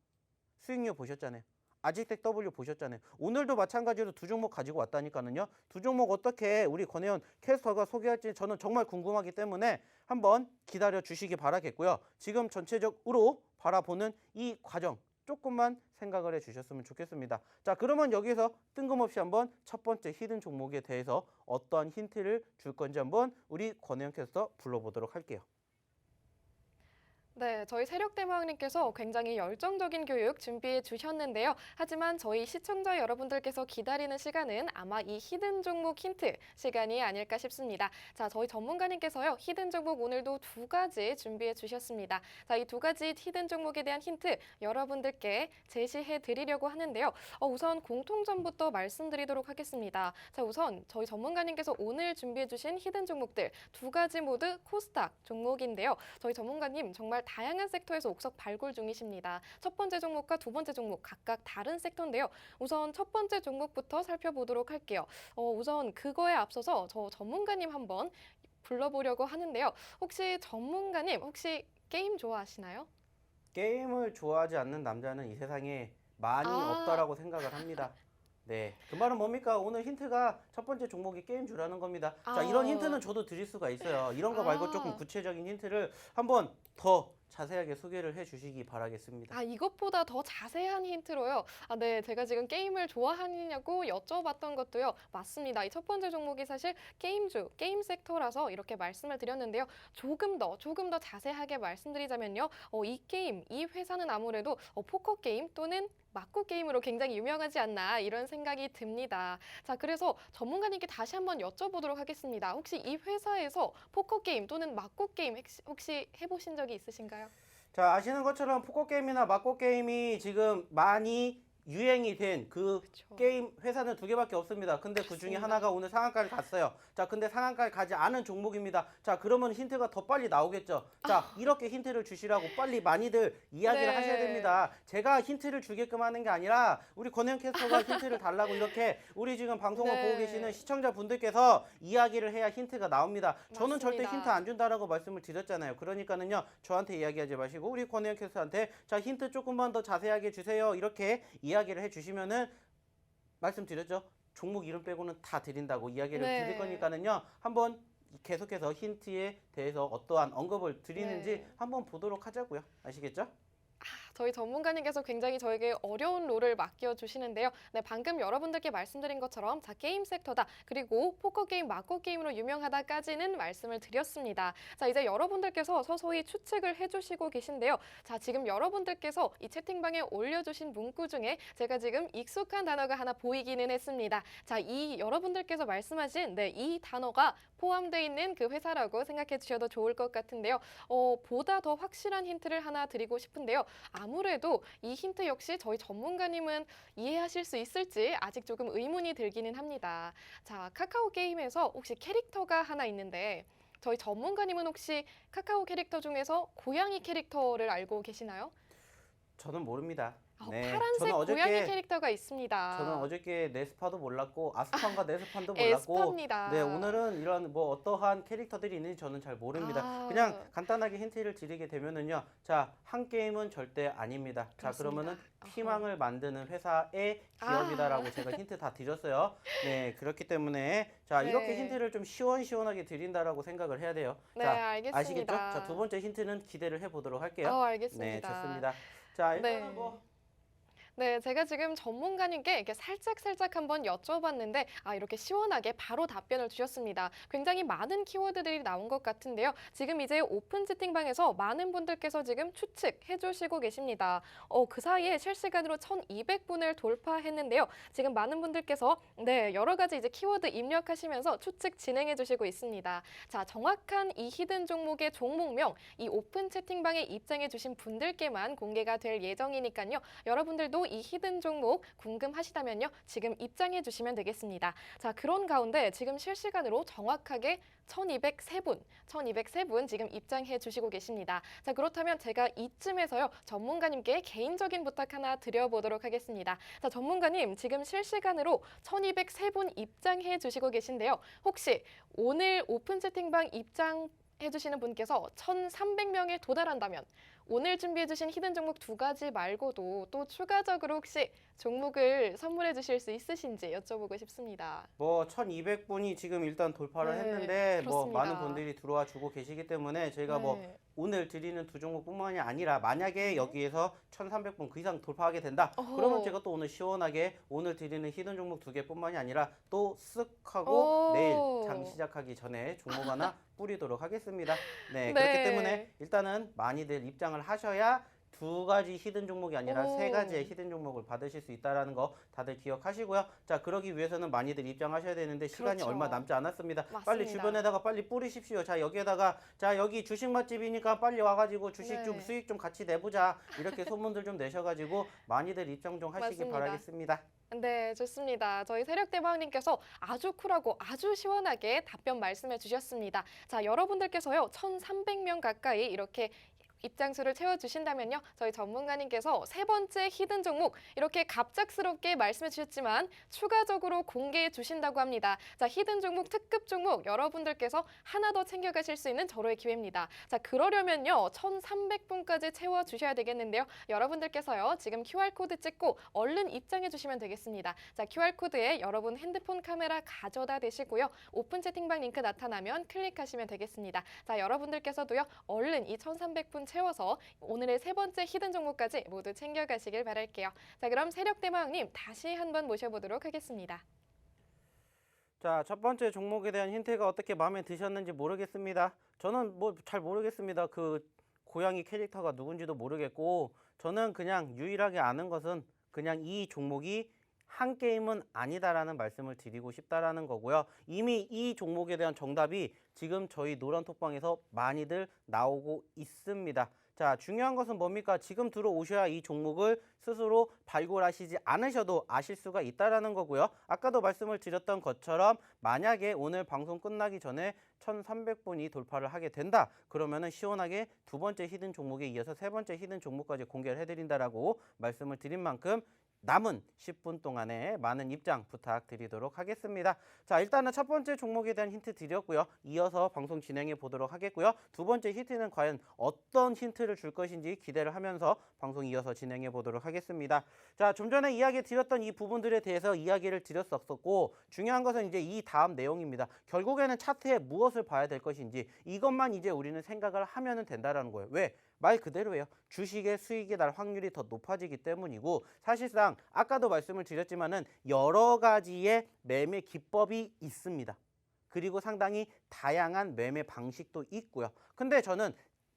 [SPEAKER 2] 수익률 보셨잖아요. 아직텍 W 보셨잖아요. 오늘도 마찬가지로 두 종목 가지고 왔다니까는요. 두 종목 어떻게 우리 권혜원 캐스터가 소개할지 저는 정말 궁금하기 때문에 한번 기다려 주시기 바라겠고요. 지금 전체적으로 바라보는 이 과정 조금만 생각을 해 주셨으면 좋겠습니다. 자, 그러면 여기서 뜬금없이 한번 첫 번째 히든 종목에 대해서 어떠한 힌트를 줄 건지 한번 우리 권혜영 캐스터 불러보도록 할게요.
[SPEAKER 1] 네, 저희 세력대마왕님께서 굉장히 열정적인 교육 준비해 주셨는데요. 하지만 저희 시청자 여러분들께서 기다리는 시간은 아마 이 히든 종목 힌트 시간이 아닐까 싶습니다. 자, 저희 전문가님께서요, 히든 종목 오늘도 두 가지 준비해 주셨습니다. 자, 이 두 가지 히든 종목에 대한 힌트 여러분들께 제시해 드리려고 하는데요. 우선 공통점부터 말씀드리도록 하겠습니다. 자, 우선 저희 전문가님께서 오늘 준비해 주신 히든 종목들 두 가지 모두 코스닥 종목인데요. 저희 전문가님 정말 다양한 섹터에서 옥석 발굴 중이십니다. 첫 번째 종목과 두 번째 종목 각각 다른 섹터인데요. 우선 첫 번째 종목부터 살펴보도록 할게요. 우선 그거에 앞서서 저 전문가님 한번 불러보려고 하는데요. 혹시 전문가님 혹시 게임 좋아하시나요?
[SPEAKER 2] 게임을 좋아하지 않는 남자는 이 세상에 많이
[SPEAKER 1] 아.
[SPEAKER 2] 없다라고 생각을 합니다. 네, 그 말은 뭡니까? 오늘 힌트가 첫 번째 종목이 게임주라는 겁니다. 자, 이런 힌트는 저도 드릴 수가 있어요. 이런 거 말고 조금 구체적인 힌트를 한번 더 자세하게 소개를 해 주시기 바라겠습니다.
[SPEAKER 1] 이것보다 더 자세한 힌트로요. 네, 제가 지금 게임을 좋아하느냐고 여쭤봤던 것도요. 맞습니다. 이 첫 번째 종목이 사실 게임주, 게임 섹터라서 이렇게 말씀을 드렸는데요. 조금 더 자세하게 말씀드리자면요. 이 게임, 이 회사는 아무래도 포커 게임 또는 막고 게임으로 굉장히 유명하지 않나 이런 생각이 듭니다. 자, 그래서 전문가님께 다시 한번 여쭤보도록 하겠습니다. 혹시 이 회사에서 포커 게임 또는 막고 게임 혹시 해보신 적이 있으신가요?
[SPEAKER 2] 자, 아시는 것처럼 포커 게임이나 막고 게임이 지금 많이 유행이 된 그
[SPEAKER 1] 그쵸.
[SPEAKER 2] 게임 회사는 두 개밖에 없습니다. 근데 그 중에
[SPEAKER 1] 맞습니다.
[SPEAKER 2] 하나가 오늘 상한가를 갔어요. 자, 근데 상한가를 가지 않은 종목입니다. 자, 그러면 힌트가 더 빨리 나오겠죠. 자, 이렇게 힌트를 주시라고 빨리 많이들 이야기를
[SPEAKER 1] 네.
[SPEAKER 2] 하셔야 됩니다. 제가 힌트를 주게끔 하는 게 아니라 우리 권혜영 캐스터가 힌트를 달라고 이렇게 우리 지금 방송을
[SPEAKER 1] 네.
[SPEAKER 2] 보고 계시는 시청자분들께서 이야기를 해야 힌트가 나옵니다. 저는 절대
[SPEAKER 1] 맞습니다.
[SPEAKER 2] 힌트 안 준다라고 말씀을 드렸잖아요. 그러니까는요, 저한테 이야기하지 마시고 우리 권혜영 캐스터한테 자, 힌트 조금만 더 자세하게 주세요. 이렇게 이야기를 해주시면은 말씀드렸죠. 종목 이름 빼고는 다 드린다고 이야기를
[SPEAKER 1] 네.
[SPEAKER 2] 드릴 거니까는요. 한번 계속해서 힌트에 대해서 어떠한 언급을 드리는지
[SPEAKER 1] 네.
[SPEAKER 2] 한번 보도록 하자고요. 아시겠죠?
[SPEAKER 1] 저희 전문가님께서 굉장히 저에게 어려운 롤을 맡겨주시는데요. 네, 방금 여러분들께 말씀드린 것처럼 자, 게임 섹터다. 그리고 포커게임, 막고게임으로 유명하다까지는 말씀을 드렸습니다. 자, 이제 여러분들께서 서서히 추측을 해주시고 계신데요. 자, 지금 여러분들께서 이 채팅방에 올려주신 문구 중에 제가 지금 익숙한 단어가 하나 보이기는 했습니다. 자, 이 여러분들께서 말씀하신 이 단어가 포함되어 있는 그 회사라고 생각해 주셔도 좋을 것 같은데요. 보다 더 확실한 힌트를 하나 드리고 싶은데요. 아무래도 이 힌트 역시 저희 전문가님은 이해하실 수 있을지 아직 조금 의문이 들기는 합니다. 자, 카카오 게임에서 혹시 캐릭터가 하나 있는데 저희 전문가님은 혹시 카카오 캐릭터 중에서 고양이 캐릭터를 알고 계시나요?
[SPEAKER 2] 저는 모릅니다.
[SPEAKER 1] 파란색
[SPEAKER 2] 저는
[SPEAKER 1] 고양이 캐릭터가 있습니다.
[SPEAKER 2] 저는 어저께 네스파도 몰랐고 아스판과 네스판도 몰랐고
[SPEAKER 1] 에스파입니다.
[SPEAKER 2] 네, 오늘은 이런 뭐 어떠한 캐릭터들이 있는지 저는 잘 모릅니다. 그냥 간단하게 힌트를 드리게 되면은요. 자, 한 게임은 절대 아닙니다. 자,
[SPEAKER 1] 그렇습니다.
[SPEAKER 2] 그러면은 피망을 만드는 회사의 기업이다라고 제가 힌트 다 드렸어요. 네, 그렇기 때문에 자, 이렇게
[SPEAKER 1] 네.
[SPEAKER 2] 힌트를 좀 시원시원하게 드린다라고 생각을 해야 돼요.
[SPEAKER 1] 네,
[SPEAKER 2] 자,
[SPEAKER 1] 알겠습니다.
[SPEAKER 2] 아시겠죠? 자, 두 번째 힌트는 기대를 해 보도록 할게요.
[SPEAKER 1] 알겠습니다.
[SPEAKER 2] 네, 좋습니다. 자, 일단은
[SPEAKER 1] 네.
[SPEAKER 2] 뭐
[SPEAKER 1] 네, 제가 지금 전문가님께 이렇게 살짝 한번 여쭤봤는데 이렇게 시원하게 바로 답변을 주셨습니다. 굉장히 많은 키워드들이 나온 것 같은데요. 지금 이제 오픈 채팅방에서 많은 분들께서 지금 추측해 주시고 계십니다. 그 사이에 실시간으로 1,200분을 돌파했는데요. 지금 많은 분들께서 여러 가지 이제 키워드 입력하시면서 추측 진행해 주시고 있습니다. 자, 정확한 이 히든 종목의 종목명 이 오픈 채팅방에 입장해 주신 분들께만 공개가 될 예정이니까요. 여러분들도 이 히든 종목 궁금하시다면요. 지금 입장해 주시면 되겠습니다. 자, 그런 가운데 지금 실시간으로 정확하게 1,203분 지금 입장해 주시고 계십니다. 자, 그렇다면 제가 이쯤에서요. 전문가님께 개인적인 부탁 하나 드려보도록 하겠습니다. 자, 전문가님 지금 실시간으로 1,203분 입장해 주시고 계신데요. 혹시 오늘 오픈 채팅방 입장 해주시는 분께서 1,300명에 도달한다면 오늘 준비해주신 히든 종목 두 가지 말고도 또 추가적으로 혹시 종목을 선물해 주실 수 있으신지 여쭤보고 싶습니다.
[SPEAKER 2] 뭐 1,200분이 지금 일단 돌파를
[SPEAKER 1] 네,
[SPEAKER 2] 했는데 뭐
[SPEAKER 1] 그렇습니다.
[SPEAKER 2] 많은 분들이 들어와 주고 계시기 때문에 저희가 뭐
[SPEAKER 1] 네.
[SPEAKER 2] 오늘 드리는 두 종목뿐만이 아니라 만약에
[SPEAKER 1] 네.
[SPEAKER 2] 여기에서 1,300분 그 이상 돌파하게 된다.
[SPEAKER 1] 어허.
[SPEAKER 2] 그러면 제가 또 오늘 시원하게 오늘 드리는 히든 종목 두 개뿐만이 아니라 또 쓱 하고
[SPEAKER 1] 오.
[SPEAKER 2] 내일 장 시작하기 전에 종목 하나 뿌리도록 하겠습니다. 네,
[SPEAKER 1] 네.
[SPEAKER 2] 그렇기 때문에 일단은 많이들 입장을 하셔야 두 가지 히든 종목이 아니라
[SPEAKER 1] 오.
[SPEAKER 2] 세 가지의 히든 종목을 받으실 수 있다라는 거 다들 기억하시고요. 자, 그러기 위해서는 많이들 입장하셔야 되는데 시간이
[SPEAKER 1] 그렇죠.
[SPEAKER 2] 얼마 남지 않았습니다.
[SPEAKER 1] 맞습니다.
[SPEAKER 2] 빨리 주변에다가 빨리 뿌리십시오. 자, 여기에다가 자, 여기 주식 맛집이니까 빨리 와가지고 주식
[SPEAKER 1] 네.
[SPEAKER 2] 좀 수익 좀 같이 내보자. 이렇게 소문들 좀 내셔가지고 많이들 입장 좀 하시기
[SPEAKER 1] 맞습니다.
[SPEAKER 2] 바라겠습니다.
[SPEAKER 1] 네, 좋습니다. 저희 세력대방님께서 아주 쿨하고 아주 시원하게 답변 말씀해 주셨습니다. 자, 여러분들께서요, 1,300명 가까이 이렇게 입장수를 채워주신다면요, 저희 전문가님께서 세 번째 히든 종목 이렇게 갑작스럽게 말씀해 주셨지만 추가적으로 공개해 주신다고 합니다. 자, 히든 종목 특급 종목 여러분들께서 하나 더 챙겨가실 수 있는 절호의 기회입니다. 자, 그러려면요, 1,300분까지 채워주셔야 되겠는데요. 여러분들께서요, 지금 QR코드 찍고 얼른 입장해 주시면 되겠습니다. 자, QR코드에 여러분 핸드폰 카메라 가져다 대시고요. 오픈 채팅방 링크 나타나면 클릭하시면 되겠습니다. 자, 여러분들께서도요, 얼른 이 1,300분 채워서 오늘의 세 번째 히든 종목까지 모두 챙겨가시길 바랄게요. 자, 그럼 세력대마왕님 다시 한번 모셔보도록 하겠습니다.
[SPEAKER 2] 자, 첫 번째 종목에 대한 힌트가 어떻게 마음에 드셨는지 모르겠습니다. 저는 뭐 잘 모르겠습니다. 그 고양이 캐릭터가 누군지도 모르겠고 저는 그냥 유일하게 아는 것은 그냥 이 종목이 한 게임은 아니다라는 말씀을 드리고 싶다라는 거고요. 이미 이 종목에 대한 정답이 지금 저희 노란톡방에서 많이들 나오고 있습니다. 자, 중요한 것은 뭡니까? 지금 들어오셔야 이 종목을 스스로 발굴하시지 않으셔도 아실 수가 있다라는 거고요. 아까도 말씀을 드렸던 것처럼 만약에 오늘 방송 끝나기 전에 1,300분이 돌파를 하게 된다. 그러면은 시원하게 두 번째 히든 종목에 이어서 세 번째 히든 종목까지 공개를 해드린다라고 말씀을 드린 만큼 남은 10분 동안에 많은 입장 부탁드리도록 하겠습니다. 자, 일단은 첫 번째 종목에 대한 힌트 드렸고요. 이어서 방송 진행해 보도록 하겠고요. 두 번째 힌트는 과연 어떤 힌트를 줄 것인지 기대를 하면서 방송 이어서 진행해 보도록 하겠습니다. 자, 좀 전에 이야기 드렸던 이 부분들에 대해서 이야기를 드렸었고 중요한 것은 이제 이 다음 내용입니다. 결국에는 차트에 무엇을 봐야 될 것인지 이것만 이제 우리는 생각을 하면 된다라는 거예요. 왜? 말 그대로예요. 주식의 수익이 날 확률이 더 높아지기 때문이고 사실상 아까도 말씀을 드렸지만은 여러 가지의 매매 기법이 있습니다. 그리고 상당히 다양한 매매 방식도 있고요. 근데 저는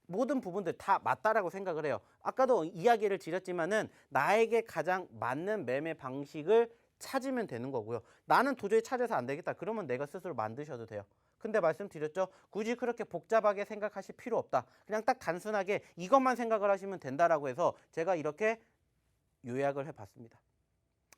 [SPEAKER 2] 모든 부분들 다 맞다라고 생각을 해요. 아까도 이야기를 드렸지만은 나에게 가장 맞는 매매 방식을 찾으면 되는 거고요. 나는 도저히 찾아서 안 되겠다. 그러면 내가 스스로 만드셔도 돼요. 근데 말씀드렸죠. 굳이 그렇게 복잡하게 생각하실 필요 없다. 그냥 딱 단순하게 이것만 생각을 하시면 된다라고 해서 제가 이렇게 요약을 해봤습니다.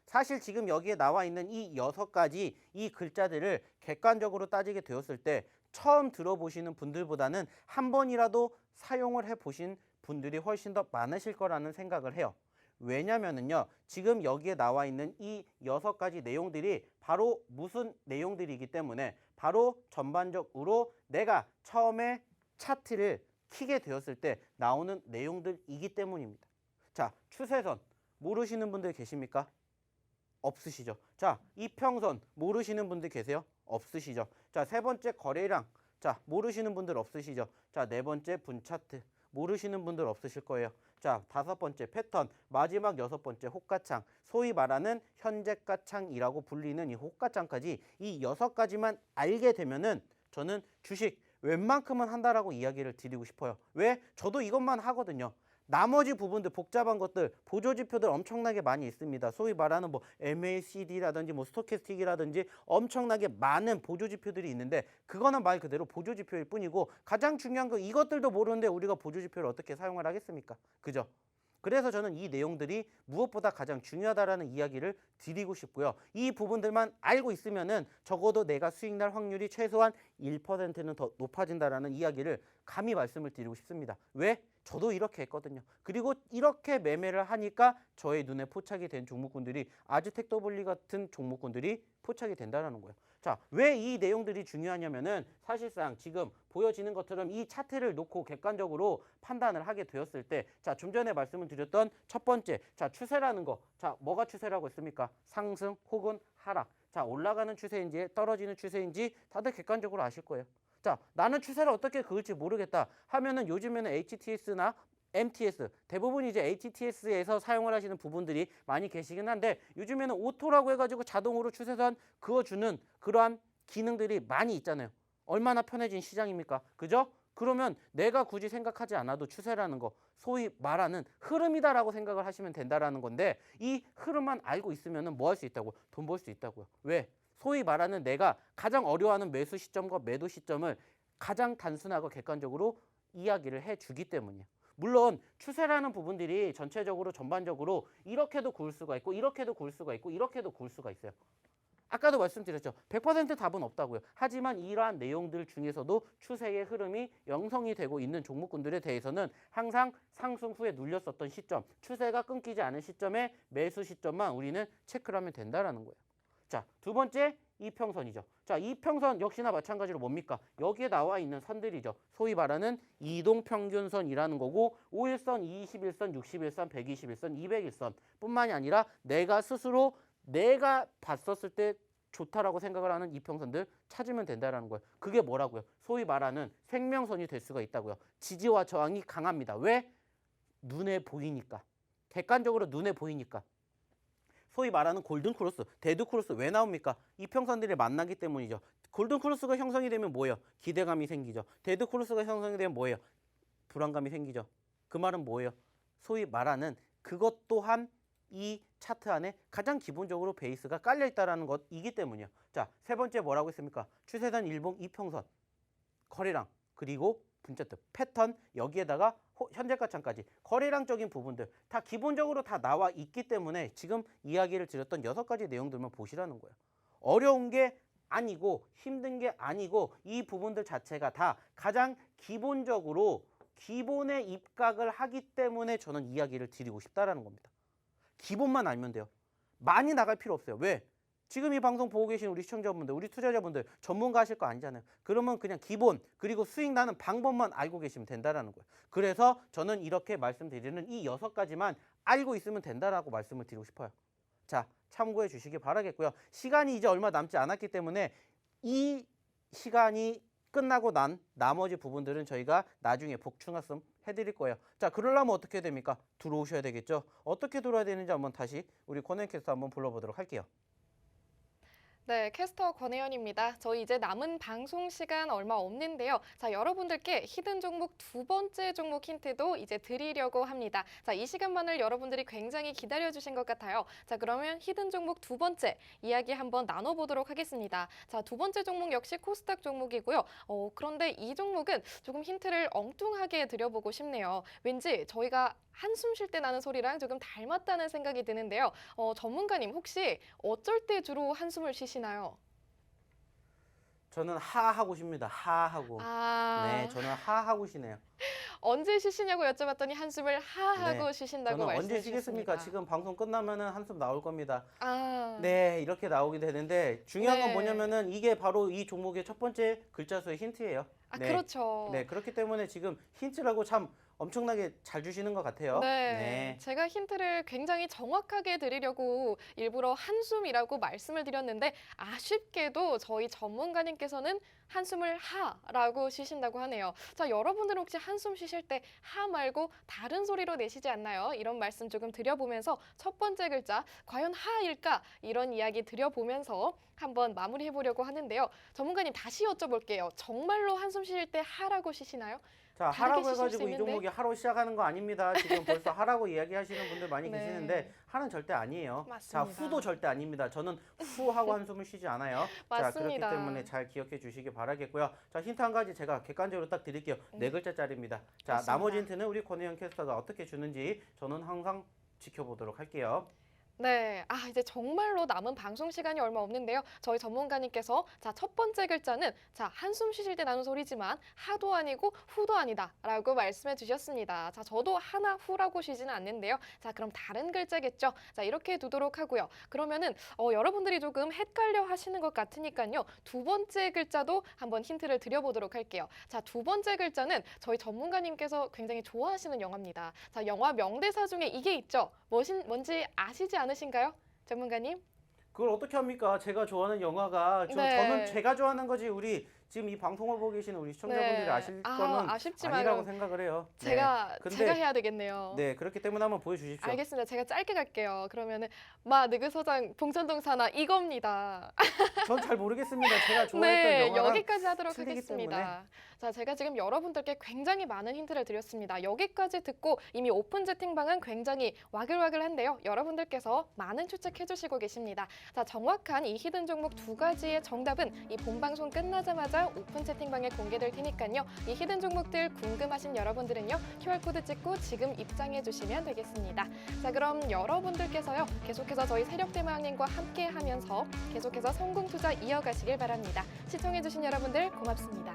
[SPEAKER 2] 사실 지금 여기에 나와 있는 이 6가지 이 글자들을 객관적으로 따지게 되었을 때 처음 들어보시는 분들보다는 한 번이라도 사용을 해보신 분들이 훨씬 더 많으실 거라는 생각을 해요. 왜냐면은요, 지금 여기에 나와 있는 이 6가지 내용들이 바로 무슨 내용들이기 때문에 바로 전반적으로 내가 처음에 차트를 키게 되었을 때 나오는 내용들이기 때문입니다. 자, 추세선 모르시는 분들 계십니까? 없으시죠? 자, 이평선 모르시는 분들 계세요? 없으시죠? 자, 세 번째 거래량, 자, 모르시는 분들 없으시죠? 자, 네 번째 분차트 모르시는 분들 없으실 거예요. 자, 다섯 번째 패턴, 마지막 여섯 번째 호가창, 소위 말하는 현재가창이라고 불리는 이 호가창까지 이 6가지만 알게 되면은 저는 주식 웬만큼은 한다라고 이야기를 드리고 싶어요. 왜? 저도 이것만 하거든요. 나머지 부분들 복잡한 것들 보조지표들 엄청나게 많이 있습니다. 소위 말하는 뭐 MACD라든지 뭐 스토캐스틱이라든지 엄청나게 많은 보조지표들이 있는데 그거는 말 그대로 보조지표일 뿐이고 가장 중요한 거 이것들도 모르는데 우리가 보조지표를 어떻게 사용을 하겠습니까? 그죠? 그래서 저는 이 내용들이 무엇보다 가장 중요하다라는 이야기를 드리고 싶고요. 이 부분들만 알고 있으면은 적어도 내가 수익 날 확률이 최소한 1%는 더 높아진다라는 이야기를 감히 말씀을 드리고 싶습니다. 왜? 저도 이렇게 했거든요. 그리고 이렇게 매매를 하니까 저의 눈에 포착이 된 종목군들이 아즈텍더블리 같은 종목군들이 포착이 된다는 거예요. 자, 왜 이 내용들이 중요하냐면은 사실상 지금 보여지는 것처럼 이 차트를 놓고 객관적으로 판단을 하게 되었을 때, 자, 좀 전에 말씀을 드렸던 첫 번째, 자, 추세라는 거. 자, 뭐가 추세라고 했습니까? 상승 혹은 하락. 자, 올라가는 추세인지 떨어지는 추세인지 다들 객관적으로 아실 거예요. 자, 나는 추세를 어떻게 그을지 모르겠다 하면은 요즘에는 HTS나 MTS, 대부분 이제 HTS에서 사용을 하시는 부분들이 많이 계시긴 한데 요즘에는 오토라고 해가지고 자동으로 추세선 그어주는 그러한 기능들이 많이 있잖아요. 얼마나 편해진 시장입니까? 그죠? 그러면 내가 굳이 생각하지 않아도 추세라는 거, 소위 말하는 흐름이다라고 생각을 하시면 된다라는 건데 이 흐름만 알고 있으면 뭐 할 수 있다고? 돈 벌 수 있다고요. 왜? 소위 말하는 내가 가장 어려워하는 매수 시점과 매도 시점을 가장 단순하고 객관적으로 이야기를 해주기 때문이에요. 물론 추세라는 부분들이 전체적으로 전반적으로 이렇게도 구울 수가 있고 이렇게도 구울 수가 있고 이렇게도 구울 수가 있어요. 아까도 말씀드렸죠. 100% 답은 없다고요. 하지만 이러한 내용들 중에서도 추세의 흐름이 형성이 되고 있는 종목군들에 대해서는 항상 상승 후에 눌렸었던 시점, 추세가 끊기지 않은 시점에 매수 시점만 우리는 체크를 하면 된다는 거예요. 자, 두 번째 이평선이죠. 자, 이평선 역시나 마찬가지로 뭡니까? 여기에 나와 있는 선들이죠. 소위 말하는 이동평균선이라는 거고 5일선, 21선, 61선, 121선, 201선 뿐만이 아니라 내가 스스로 내가 봤었을 때 좋다라고 생각을 하는 이평선들 찾으면 된다는 거예요. 그게 뭐라고요? 소위 말하는 생명선이 될 수가 있다고요. 지지와 저항이 강합니다. 왜? 눈에 보이니까. 객관적으로 눈에 보이니까. 소위 말하는 골든크로스, 데드크로스 왜 나옵니까? 이평선들이 만나기 때문이죠. 골든크로스가 형성이 되면 뭐예요? 기대감이 생기죠. 데드크로스가 형성이 되면 뭐예요? 불안감이 생기죠. 그 말은 뭐예요? 소위 말하는 그것 또한 이 차트 안에 가장 기본적으로 베이스가 깔려 있다는 것이기 때문이에요. 자, 세 번째 뭐라고 했습니까? 추세선, 일봉, 이평선, 거래량, 그리고 분자트, 패턴, 여기에다가 현재가 창까지 거래량적인 부분들 다 기본적으로 다 나와 있기 때문에 지금 이야기를 드렸던 6가지 내용들만 보시라는 거예요. 어려운 게 아니고 힘든 게 아니고 이 부분들 자체가 다 가장 기본적으로 기본에 입각을 하기 때문에 저는 이야기를 드리고 싶다라는 겁니다. 기본만 알면 돼요. 많이 나갈 필요 없어요. 왜? 지금 이 방송 보고 계신 우리 시청자분들, 우리 투자자분들 전문가 하실 거 아니잖아요. 그러면 그냥 기본 그리고 수익 나는 방법만 알고 계시면 된다라는 거예요. 그래서 저는 이렇게 말씀드리는 이 6가지만 알고 있으면 된다라고 말씀을 드리고 싶어요. 자, 참고해 주시기 바라겠고요. 시간이 이제 얼마 남지 않았기 때문에 이 시간이 끝나고 난 나머지 부분들은 저희가 나중에 복충합성 해드릴 거예요. 자, 그러려면 어떻게 됩니까? 들어오셔야 되겠죠. 어떻게 들어와야 되는지 한번 다시 우리 권혜연 캐스터 한번 불러보도록 할게요.
[SPEAKER 1] 네, 캐스터 권혜연입니다. 저희 이제 남은 방송 시간 얼마 없는데요. 자, 여러분들께 히든 종목 두 번째 종목 힌트도 이제 드리려고 합니다. 자, 이 시간만을 여러분들이 굉장히 기다려주신 것 같아요. 자, 그러면 히든 종목 두 번째 이야기 한번 나눠보도록 하겠습니다. 자, 두 번째 종목 역시 코스닥 종목이고요. 그런데 이 종목은 조금 힌트를 엉뚱하게 드려보고 싶네요. 왠지 저희가 한숨 쉴 때 나는 소리랑 조금 닮았다는 생각이 드는데요. 전문가님 혹시 어쩔 때 주로 한숨을 쉬시나요?
[SPEAKER 2] 저는 하하고 쉽니다. 하하고. 네, 저는 하하고 쉬네요.
[SPEAKER 1] 언제 쉬시냐고 여쭤봤더니 한숨을 하하고
[SPEAKER 2] 네,
[SPEAKER 1] 쉬신다고
[SPEAKER 2] 저는 언제
[SPEAKER 1] 말씀해
[SPEAKER 2] 쉬겠습니까?
[SPEAKER 1] 주셨습니다.
[SPEAKER 2] 지금 방송 끝나면은 한숨 나올 겁니다.
[SPEAKER 1] 아,
[SPEAKER 2] 네, 이렇게 나오게 되는데 중요한 건
[SPEAKER 1] 네.
[SPEAKER 2] 뭐냐면은 이게 바로 이 종목의 첫 번째 글자 수의 힌트예요.
[SPEAKER 1] 아,
[SPEAKER 2] 네.
[SPEAKER 1] 그렇죠.
[SPEAKER 2] 네, 그렇기 때문에 지금 힌트라고 참 엄청나게 잘 주시는 것 같아요.
[SPEAKER 1] 네, 제가 힌트를 굉장히 정확하게 드리려고 일부러 한숨이라고 말씀을 드렸는데 아쉽게도 저희 전문가님께서는 한숨을 하라고 쉬신다고 하네요. 자, 여러분들 혹시 한숨 쉬실 때 하 말고 다른 소리로 내시지 않나요? 이런 말씀 조금 드려보면서 첫 번째 글자 과연 하일까? 이런 이야기 드려보면서 한번 마무리해 보려고 하는데요. 전문가님 다시 여쭤볼게요. 정말로 한숨 쉬실 때 하라고 쉬시나요?
[SPEAKER 2] 자,
[SPEAKER 1] 다르게
[SPEAKER 2] 하라고
[SPEAKER 1] 쉬실 수
[SPEAKER 2] 해가지고 이
[SPEAKER 1] 있는데.
[SPEAKER 2] 종목이 하로 시작하는 거 아닙니다. 지금 벌써 하라고 이야기하시는 분들 많이
[SPEAKER 1] 네.
[SPEAKER 2] 계시는데 하는 절대 아니에요.
[SPEAKER 1] 맞습니다.
[SPEAKER 2] 자, 후도 절대 아닙니다. 저는 후하고 한숨을 쉬지 않아요. 자, 그렇기
[SPEAKER 1] 맞습니다.
[SPEAKER 2] 때문에 잘 기억해 주시기 바라겠고요. 자, 힌트 한 가지 제가 객관적으로 딱 드릴게요. 네 글자짜리입니다. 자,
[SPEAKER 1] 좋습니다.
[SPEAKER 2] 나머지 힌트는 우리 권혜연 캐스터가 어떻게 주는지 저는 항상 지켜보도록 할게요.
[SPEAKER 1] 네, 이제 정말로 남은 방송 시간이 얼마 없는데요. 저희 전문가님께서 첫 번째 글자는 한숨 쉬실 때 나는 소리지만 하도 아니고 후도 아니다라고 말씀해 주셨습니다. 저도 하나 후라고 쉬지는 않는데요. 그럼 다른 글자겠죠. 이렇게 두도록 하고요. 그러면은 여러분들이 조금 헷갈려 하시는 것 같으니까요. 두 번째 글자도 한번 힌트를 드려보도록 할게요. 두 번째 글자는 저희 전문가님께서 굉장히 좋아하시는 영화입니다. 영화 명대사 중에 이게 있죠. 뭔지 아시지 않으신가요? 전문가님?
[SPEAKER 2] 그걸 어떻게 합니까? 제가 좋아하는 영화가
[SPEAKER 1] 네.
[SPEAKER 2] 저는 제가 좋아하는 거지 우리 지금 이 방송을 보고 계시는 우리 시청자분들이
[SPEAKER 1] 네.
[SPEAKER 2] 아실 거는
[SPEAKER 1] 아쉽지만
[SPEAKER 2] 아니라고 생각을 해요.
[SPEAKER 1] 제가
[SPEAKER 2] 근데-
[SPEAKER 1] 제가 해야 되겠네요.
[SPEAKER 2] 네, 그렇기 때문에 한번 보여주십시오.
[SPEAKER 1] 알겠습니다. 제가 짧게 갈게요. 그러면은 느그서장 봉천동 사나 이겁니다.
[SPEAKER 2] 전 잘 모르겠습니다. 제가 좋아했던
[SPEAKER 1] 네,
[SPEAKER 2] 영화랑
[SPEAKER 1] 여기까지 하도록
[SPEAKER 2] 틀리기
[SPEAKER 1] 하겠습니다. 제가 지금 여러분들께 굉장히 많은 힌트를 드렸습니다. 여기까지 듣고 이미 오픈 채팅방은 굉장히 와글와글한데요. 여러분들께서 많은 추측해 주시고 계십니다. 정확한 이 히든 종목 두 가지의 정답은 이 본방송 끝나자마자 오픈 채팅방에 공개될 테니까요. 이 히든 종목들 궁금하신 여러분들은요. QR코드 찍고 지금 입장해 주시면 되겠습니다. 그럼 여러분들께서요. 계속해서 저희 세력대망님과 함께 하면서 계속해서 성공 투자 이어가시길 바랍니다. 시청해 주신 여러분들 고맙습니다.